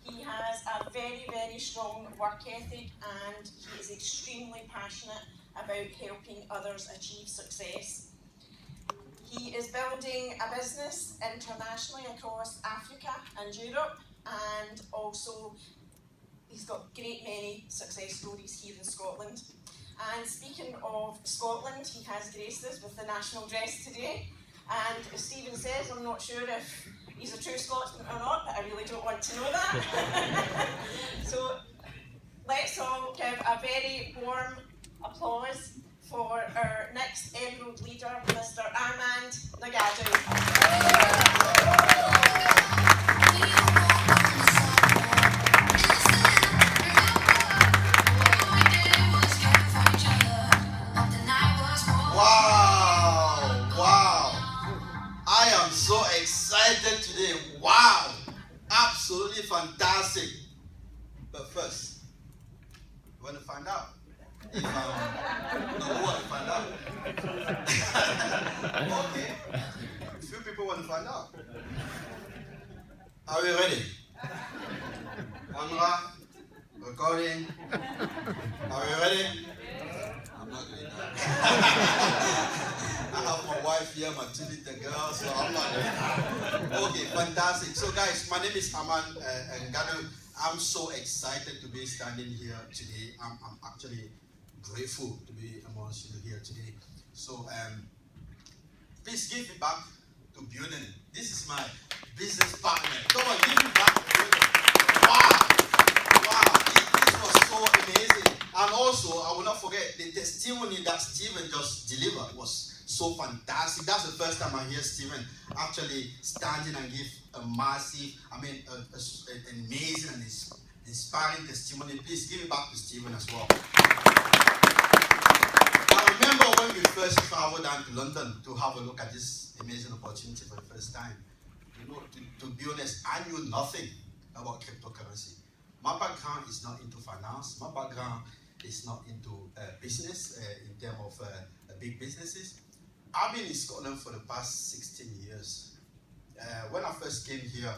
He has a very, very strong work ethic, and he is extremely passionate about helping others achieve success. He is building a business internationally across Africa and Europe, and also he's got great many success stories here in Scotland. And speaking of Scotland, he has graced us with the national dress today. And as Stephen says, I'm not sure if he's a true Scotsman or not, but I really don't want to know that. So let's all give a very warm applause for our next Emerald leader, Mr. Armand Nagadu. So excited today. Wow, absolutely fantastic. But first, you want to find out if who want to find out? Okay, a few people want to find out. Are we ready? Camera, recording. Are we ready? I'm not doing that. I have my wife here, my 2 little girls, so I'm not doing that. Okay, fantastic. So guys, my name is Armand Nagadu. I'm so excited to be standing here today. I'm actually grateful to be amongst you here today. So please give me back to Bearden. This is my business partner. Come on, give me back to Bearden. Wow, this was so amazing. And also, I will not forget the testimony that Stephen just delivered was so fantastic. That's the first time I hear Stephen actually standing and give a massive, an amazing and inspiring testimony. Please give it back to Stephen as well. I remember when we first traveled down to London to have a look at this amazing opportunity for the first time. To be honest, I knew nothing about cryptocurrency. My background is not into finance. My background is not into business in terms of big businesses. I've been in Scotland for the past 16 years. When I first came here,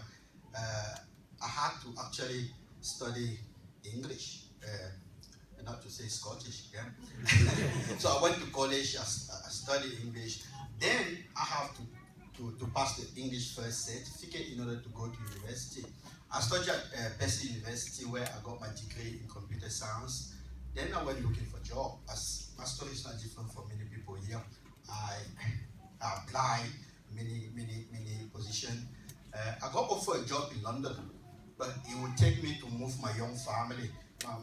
I had to actually study English, and not to say Scottish. Yeah? So I went to college, I studied English. Then I have to pass the English first certificate in order to go to university. I studied at Percy University, where I got my degree in computer science. Then I went looking for a job. As my story is not different from many people here. I applied many positions. I got offered a job in London, but it would take me to move my young family.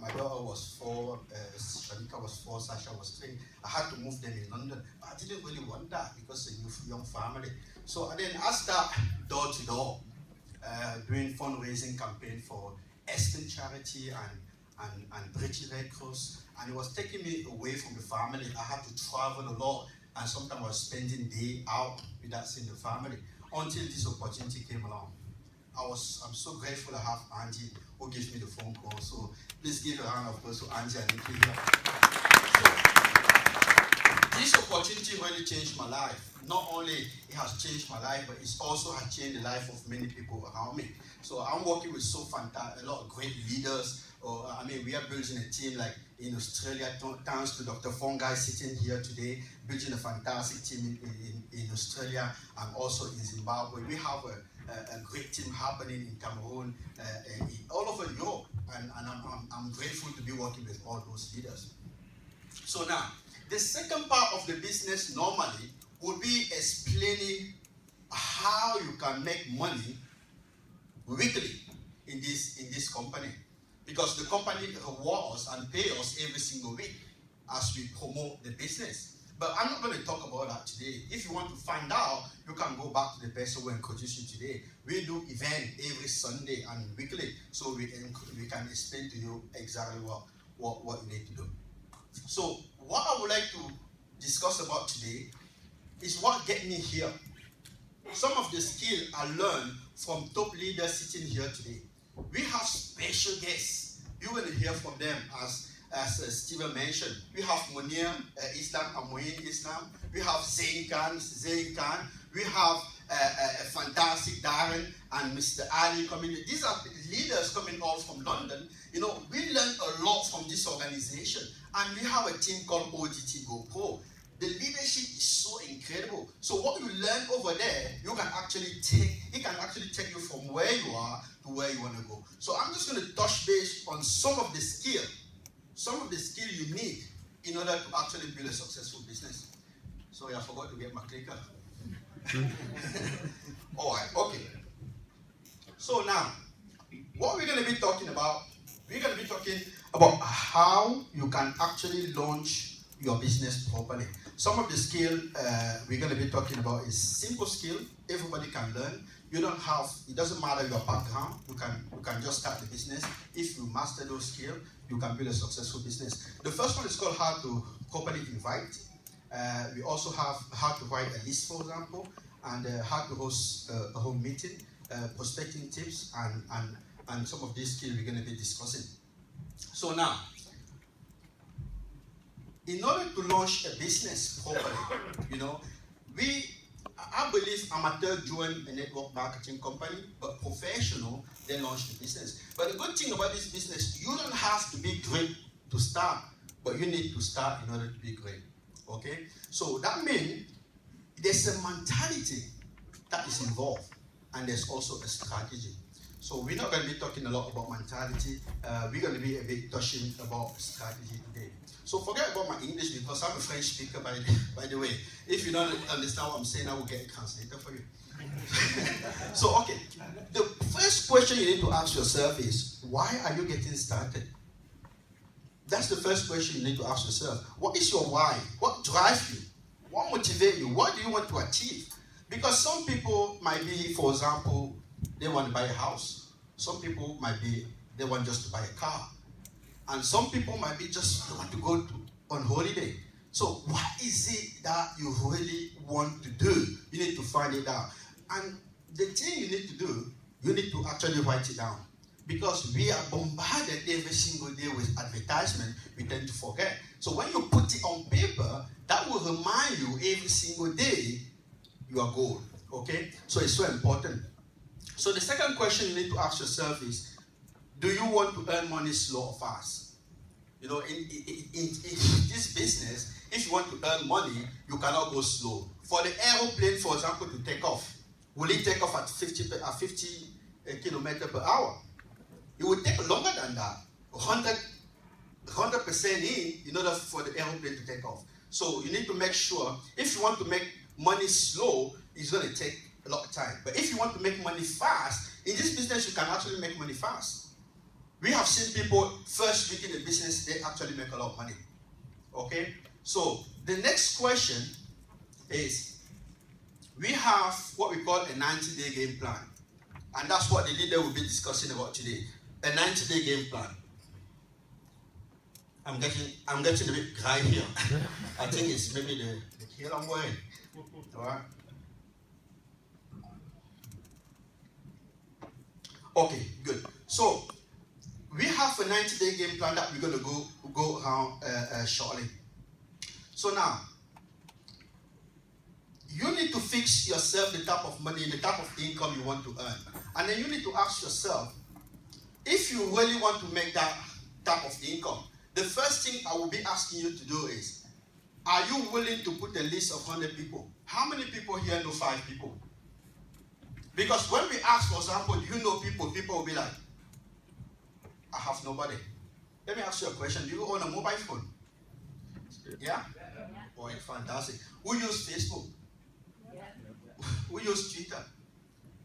My daughter was 4, Shanika was 4, Sasha was 3. I had to move them in London. But I didn't really want that because it's a new young family. So then I start door to door, doing fundraising campaign for Eston Charity and British Red Cross. And it was taking me away from the family. I had to travel a lot, and sometimes I was spending day out without seeing the family until this opportunity came along. I'm so grateful I have Angie who gives me the phone call. So please give a round of applause to Angie and Nikki here. So, this opportunity really changed my life. Not only it has changed my life, but it also has changed the life of many people around me. So I'm working with a lot of great leaders. We are building a team like in Australia, thanks to Dr. Fongai sitting here today, building a fantastic team in Australia and also in Zimbabwe. We have a great team happening in Cameroon, all over Europe, and I'm grateful to be working with all those leaders. So now, the second part of the business normally would be explaining how you can make money weekly in this company. Because the company rewards and pays us every single week as we promote the business. But I'm not going to talk about that today. If you want to find out, you can go back to the person who introduced you today. We do event every Sunday and weekly, so we can explain to you exactly what you need to do. So what I would like to discuss about today is what get me here. Some of the skills I learned from top leaders sitting here today. We have special guests. You will hear from them as Steven mentioned. We have Munir Islam and Muin Islam. We have Zain Khan. We have a fantastic Darren and Mr. Ali coming. These are leaders coming all from London. We learn a lot from this organization. And we have a team called ODT Go Pro. The leadership is so incredible. So what you learn over there, it can actually take you from where you are to where you want to go. So I'm just going to touch base on some of the skill you need in order to actually build a successful business. Sorry, I forgot to get my clicker. All right, okay. So now, what we're going to be talking about, how you can actually launch your business properly. Some of the skill we're going to be talking about is simple skill. Everybody can learn. It doesn't matter your background. You can just start the business. If you master those skills, you can build a successful business. The first one is called how to properly invite. We also have how to write a list, for example, and how to host a home meeting, prospecting tips, and some of these skills we're going to be discussing. So now, in order to launch a business properly, I believe amateur join a network marketing company, but professional, they launch the business. But the good thing about this business, you don't have to be great to start, but you need to start in order to be great. Okay? So that means there's a mentality that is involved, and there's also a strategy. So we're not going to be talking a lot about mentality. We're going to be a bit touching about strategy today. So forget about my English because I'm a French speaker, by the way. If you don't understand what I'm saying, I will get a translator for you. So, okay. The first question you need to ask yourself is, why are you getting started? That's the first question you need to ask yourself. What is your why? What drives you? What motivates you? What do you want to achieve? Because some people might be, for example, they want to buy a house. Some people might be, they want just to buy a car. And some people might be just want to go on holiday. So what is it that you really want to do? You need to find it out. And the thing you need to do, you need to actually write it down. Because we are bombarded every single day with advertisement, we tend to forget. So when you put it on paper, that will remind you every single day your goal. Okay? So it's so important. So the second question you need to ask yourself is, do you want to earn money slow or fast? In this business, if you want to earn money, you cannot go slow. For the aeroplane, for example, to take off, will it take off at 50 kilometers per hour? It would take longer than that, 100% in order for the aeroplane to take off. So you need to make sure, if you want to make money slow, it's going to take a lot of time. But if you want to make money fast, In this business, you can actually make money fast. We have seen people first week in the business, they actually make a lot of money. Okay? So the next question is, we have what we call a 90-day game plan. And that's what the leader will be discussing about today. A 90-day game plan. I'm getting a bit dry here. I think it's maybe the heel I'm wearing. Alright? Okay, good. So we have a 90-day game plan that we're going to go around shortly. So now, you need to fix yourself the type of money, the type of income you want to earn. And then you need to ask yourself, if you really want to make that type of income, the first thing I will be asking you to do is, are you willing to put a list of 100 people? How many people here know 5 people? Because when we ask, for example, do you know people? People will be like, I have nobody. Let me ask you a question. Do you own a mobile phone? Yeah? Boy, fantastic. Who use Facebook? We use Twitter.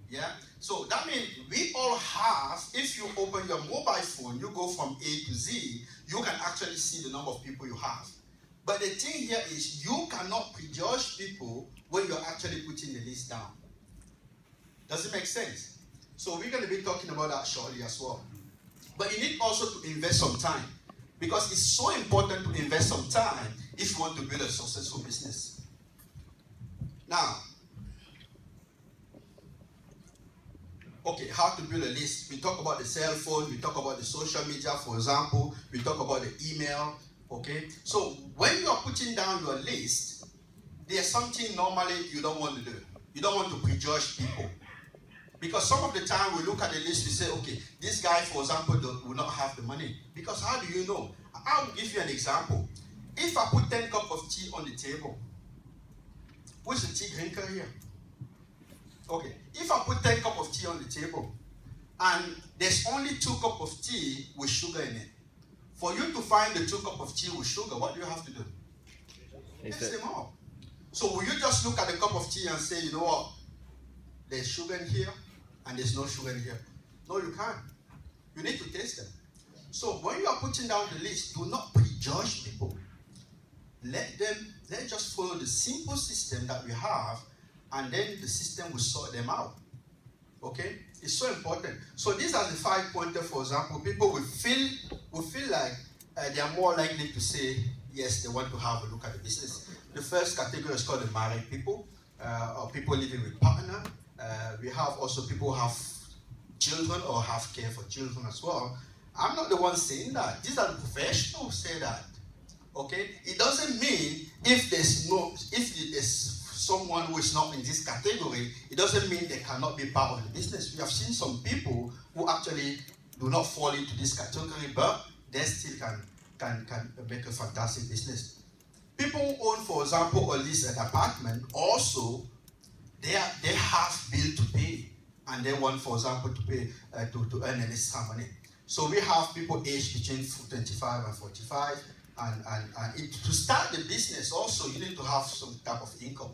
Yeah? So that means we all have, if you open your mobile phone, you go from A to Z, you can actually see the number of people you have. But the thing here is, you cannot prejudge people when you're actually putting the list down. Does it make sense? So we're going to be talking about that shortly as well. But you need also to invest some time, because it's so important to invest some time if you want to build a successful business. Now, okay, how to build a list. We talk about the cell phone, we talk about the social media, for example, we talk about the email, okay? So when you are putting down your list, there's something normally you don't want to do. You don't want to prejudge people. Because some of the time we look at the list, we say, okay, this guy, for example, will not have the money. Because how do you know? I will give you an example. If I put 10 cups of tea on the table, who's the tea drinker here? Okay, if I put 10 cups of tea on the table, and there's only 2 cups of tea with sugar in it, for you to find the 2 cups of tea with sugar, what do you have to do? Mix them up. So will you just look at the cup of tea and say, you know what, there's sugar in here, and there's no sugar in here? No, you can't. You need to taste them. So when you are putting down the list, do not prejudge people. Let just follow the simple system that we have, and then the system will sort them out. Okay? It's so important. So these are the 5 pointers, for example. People will feel like they are more likely to say, yes, they want to have a look at the business. The first category is called the married people, or people living with partner. We have also people who have children or have care for children as well. I'm not the one saying that. These are the professionals who say that. Okay? It doesn't mean if there's someone who is not in this category, it doesn't mean they cannot be part of the business. We have seen some people who actually do not fall into this category, but they still can make a fantastic business. People who own, for example, or lease an apartment, also, they have bill to pay, and they want, for example, to pay to earn an extra money. So we have people aged between 25 and 45, and to start the business also, you need to have some type of income.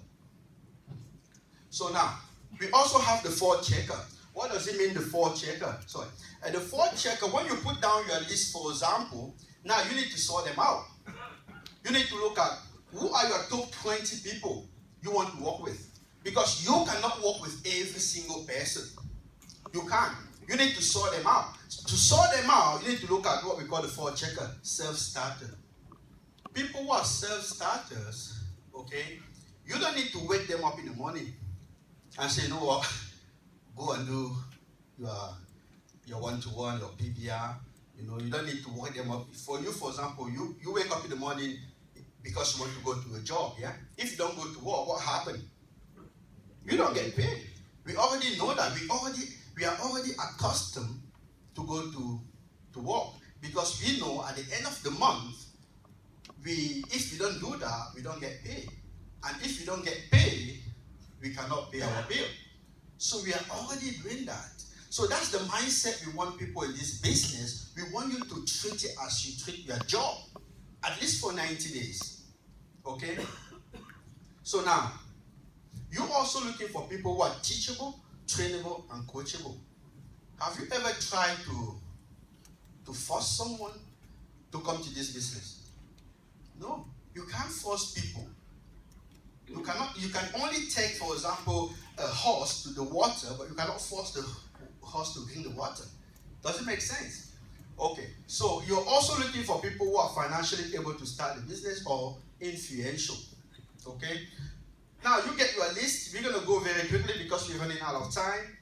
So now, we also have the 4 checker. What does it mean, the 4 checker? Sorry. The 4 checker, when you put down your list, for example, now you need to sort them out. You need to look at who are your top 20 people you want to work with. Because you cannot work with every single person. You can't. You need to sort them out. To sort them out, you need to look at what we call the 4 checker, self-starter. People who are self-starters, okay, you don't need to wake them up in the morning and say, you know what, go and do your one-to-one, your PBR. You know, you don't need to wake them up. For you, for example, you wake up in the morning because you want to go to a job, yeah? If you don't go to work, what happened? You don't get paid. We already know that. We are already accustomed to go to work, because we know at the end of the month, if we don't do that, we don't get paid. And if we don't get paid, we cannot pay our bill. So we are already doing that. So that's the mindset we want people in this business. We want you to treat it as you treat your job, at least for 90 days. Okay? So now, you're also looking for people who are teachable, trainable, and coachable. Have you ever tried to force someone to come to this business? No, you can't force people. You can only take, for example, a horse to the water, but you cannot force the horse to drink the water. Does it make sense? Okay, so you're also looking for people who are financially able to start the business or influential. Okay, now you get your list. We're going to go very quickly because we're running out of time.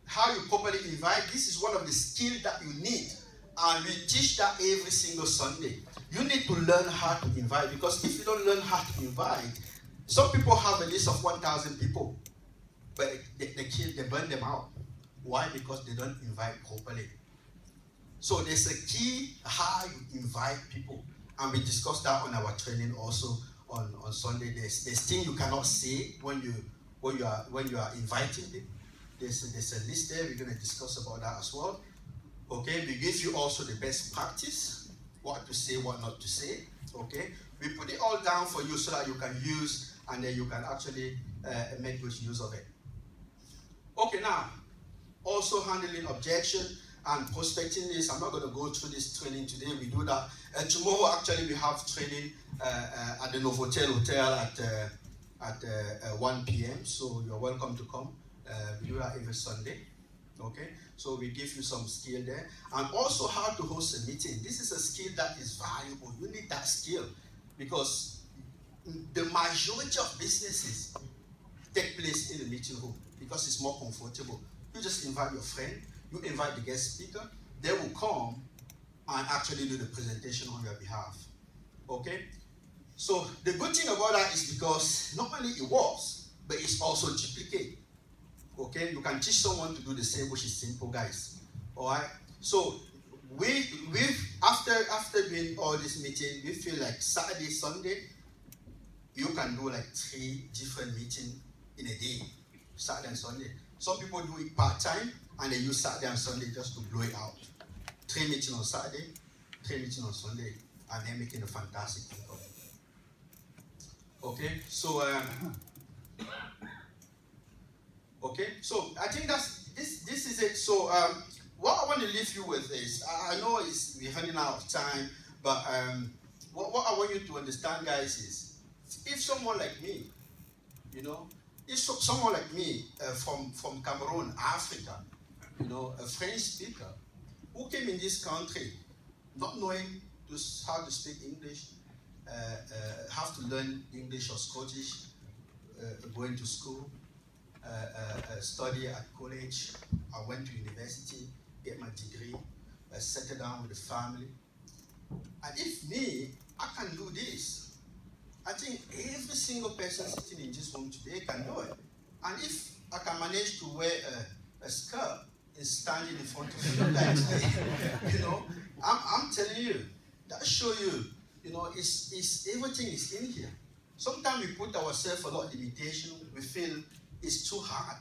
How you properly invite, this is one of the skills that you need, and we teach that every single Sunday. You need to learn how to invite, because if you don't learn how to invite, some people have a list of 1,000 people, but they burn them out. Why? Because they don't invite properly. So there's a key how you invite people, and we discussed that on our training also on Sunday. There's things you cannot say when you are inviting them. There's a list there. We're going to discuss about that as well. Okay, we give you also the best practice, what to say, what not to say. Okay, we put it all down for you so that you can use, and then you can actually make good use of it. Okay, now, also handling objection and prospecting this. I'm not going to go through this training today. We do that. Tomorrow, actually, we have training at the Novotel Hotel at 1 p.m. So you're welcome to come. We do that every Sunday. Okay, so we give you some skill there, and also how to host a meeting. This is a skill that is valuable. You need that skill, because the majority of businesses take place in the meeting room because it's more comfortable. You just invite your friend, you invite the guest speaker, they will come and actually do the presentation on your behalf. Okay, so the good thing about that is because not only it works, but it's also duplicate. Okay, you can teach someone to do the same, which is simple, guys. All right. So we after doing all this meeting, we feel like Saturday, Sunday, you can do like 3 different meetings in a day, Saturday and Sunday. Some people do it part-time, and they use Saturday and Sunday just to blow it out. 3 meetings on Saturday, 3 meetings on Sunday, and they're making a fantastic income. Okay, so okay, so I think that's this is it. So what I want to leave you with is, I know we're running out of time, but what I want you to understand, guys, is if someone like me, if someone like me from Cameroon, Africa, a French speaker who came in this country not knowing how to speak English, have to learn English or Scottish, going to school, study at college, I went to university, get my degree, settle down with the family. And if me, I can do this, I think every single person sitting in this room today can do it. And if I can manage to wear a skirt and standing in front of you guys, I'm telling you, that show you, it's everything is in here. Sometimes we put ourselves a lot of limitation. We feel it's too hard.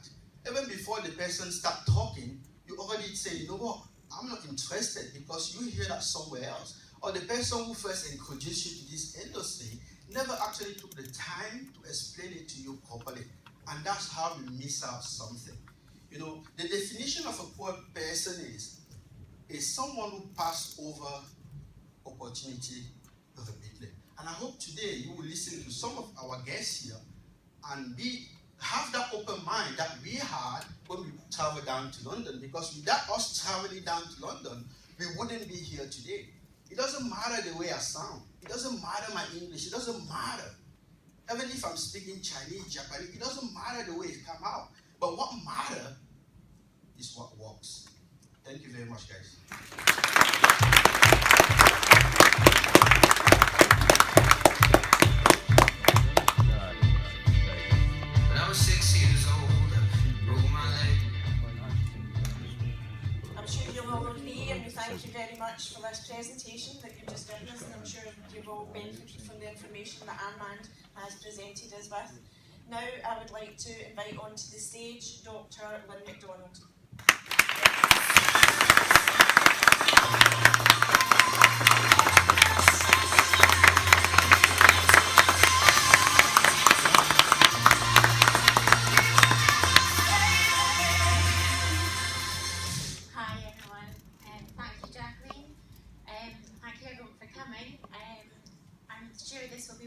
Even before the person start talking, you already say, you know what, I'm not interested, because you hear that somewhere else. Or the person who first introduced you to this industry never actually took the time to explain it to you properly. And that's how we miss out something. The definition of a poor person is someone who passed over opportunity repeatedly. And I hope today you will listen to some of our guests here and have that open mind that we had when we traveled down to London, because without us traveling down to London, we wouldn't be here today. It doesn't matter the way I sound. It doesn't matter my English. It doesn't matter. Even if I'm speaking Chinese, Japanese, it doesn't matter the way it comes out. But what matters is what works. Thank you very much, guys. When I was 6 years old, I broke my leg. I'm sure you'll all agree, and we thank you very much for this presentation that you've just given us, and I'm sure you've all benefited from the information that Armand has presented us with. Now I would like to invite onto the stage Dr. Lynn MacDonald.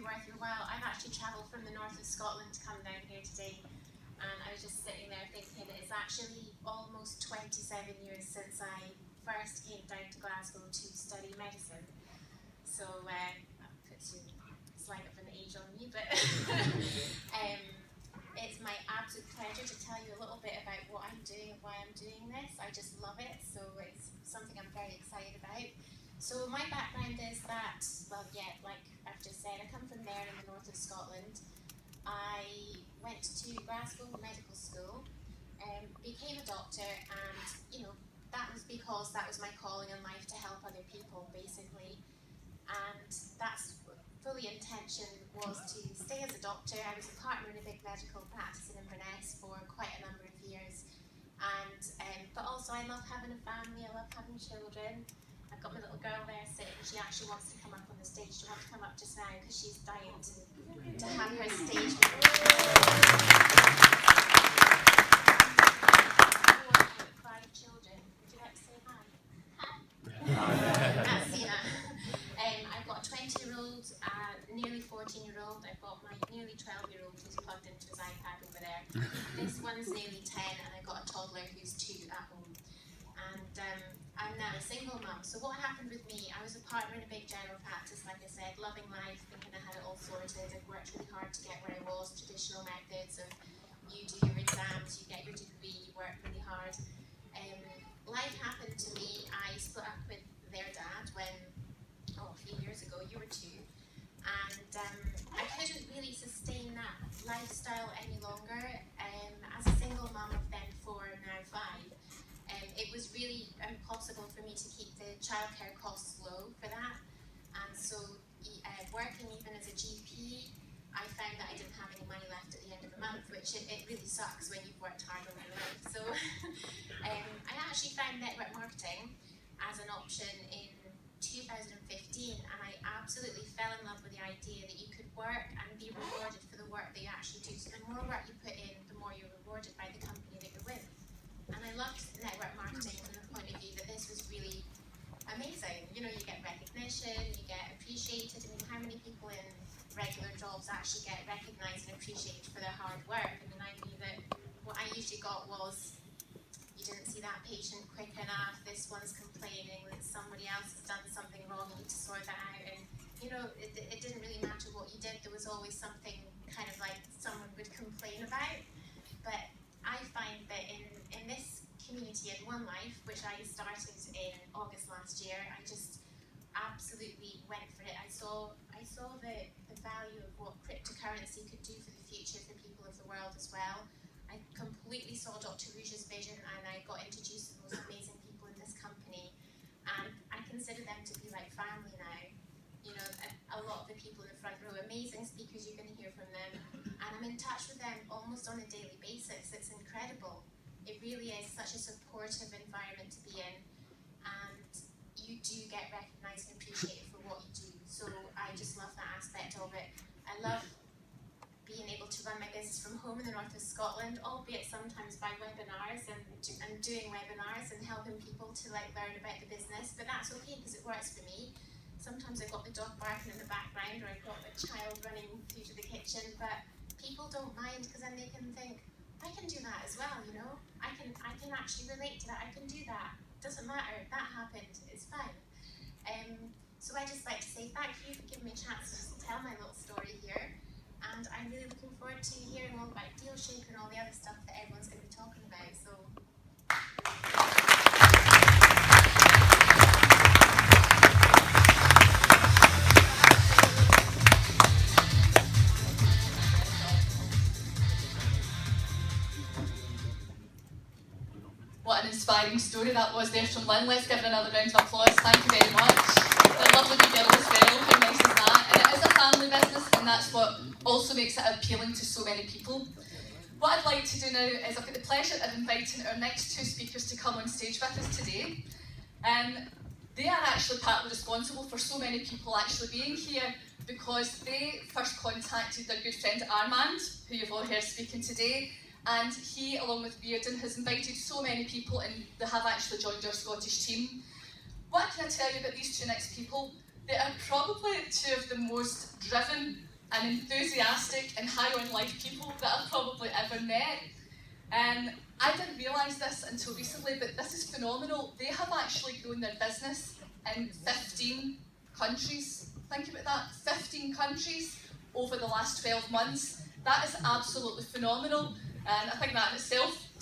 worth your while. I've actually travelled from the north of Scotland to come down here today, and I was just sitting there thinking it's actually almost 27 years since I first came down to Glasgow to study medicine. So that puts you slight of an age on me, but it's my absolute pleasure to tell you a little bit about what I'm doing and why I'm doing this. I just love it, so it's something I'm very excited about. So my background is that, well, yeah, like I've just said, I come from there in the north of Scotland. I went to Glasgow Medical School, became a doctor, and that was because that was my calling in life, to help other people, basically. And that's fully intention was to stay as a doctor. I was a partner in a big medical practice in Inverness for quite a number of years, and but also I love having a family. I love having children. I've got my little girl there sitting. She actually wants to come up on the stage. She wants to come up just now because she's dying to have her stage. Five children. Would you like to say hi? Hi. That's Sina. I've got a 20-year-old, nearly 14-year-old. I've got my nearly 12-year-old who's plugged into his iPad over there. This one's nearly 10, and I've got a toddler who's 2 at home. And I'm now a single mum. So what happened with me, I was a partner in a big general practice, like I said, loving life, thinking I had it all sorted. I've worked really hard to get where I was, traditional methods of you do your exams, you get your degree, you work really hard. Life happened to me. I split up with their dad when, a few years ago, you were 2. And I couldn't really sustain that lifestyle any longer. As a single mum of then 4, now 5, it was really impossible for me to keep the childcare costs low for that. And so working even as a GP, I found that I didn't have any money left at the end of the month, which it really sucks when you've worked hard all your life. So I actually found network marketing as an option in 2015, and I absolutely fell in love with the idea that you could work and be rewarded for the work that you actually do. So the more work you put in, the more you're rewarded by the company that you're with. And I loved network marketing from the point of view that this was really amazing. You get recognition, you get appreciated. I mean, how many people in regular jobs actually get recognised and appreciated for their hard work? I mean, I knew that what I usually got was, you didn't see that patient quick enough, this one's complaining that somebody else has done something wrong, you need to sort that out. And it didn't really matter what you did, there was always something kind of like someone would complain about. But I find that in this community, in One Life, which I started in August last year, I just absolutely went for it. I saw the value of what cryptocurrency could do for the future for people of the world as well. I completely saw Dr. Rouge's vision, and I got introduced to the most amazing people in this company, and I consider them to be like family now. A lot of the people in the front row, amazing speakers, you're going to hear from them, and I'm in touch with them almost on a daily basis. It's incredible. It really is such a supportive environment to be in, and you do get recognised and appreciated for what you do. So I just love that aspect of it. I love being able to run my business from home in the north of Scotland, albeit sometimes by webinars and doing webinars and helping people to learn about the business, but that's okay because it works for me. Sometimes I've got the dog barking in the background, or I've got the child running through to the kitchen, but people don't mind because then they can think, I can do that as well, I can actually relate to that, I can do that, doesn't matter, that happened, it's fine. So I just like to say thank you for giving me a chance to just tell my little story here. And I'm really looking forward to hearing all about Deal Shaker and all the other stuff that everyone's going to be talking about. So. What an inspiring story that was there from Lynn. Let's give her another round of applause. Thank you very much. The lovely wee girl as well. How nice is that? And it is a family business, and that's what also makes it appealing to so many people. What I'd like to do now is I've got the pleasure of inviting our next 2 speakers to come on stage with us today. They are actually partly responsible for so many people actually being here, because they first contacted their good friend Armand, who you've all heard speaking today, and he, along with Bearden, has invited so many people, and they have actually joined our Scottish team. What can I tell you about these 2 next people? They are probably 2 of the most driven and enthusiastic and high on life people that I've probably ever met. I didn't realise this until recently, but this is phenomenal. They have actually grown their business in 15 countries. Think about that, 15 countries over the last 12 months. That is absolutely phenomenal, and I think that in itself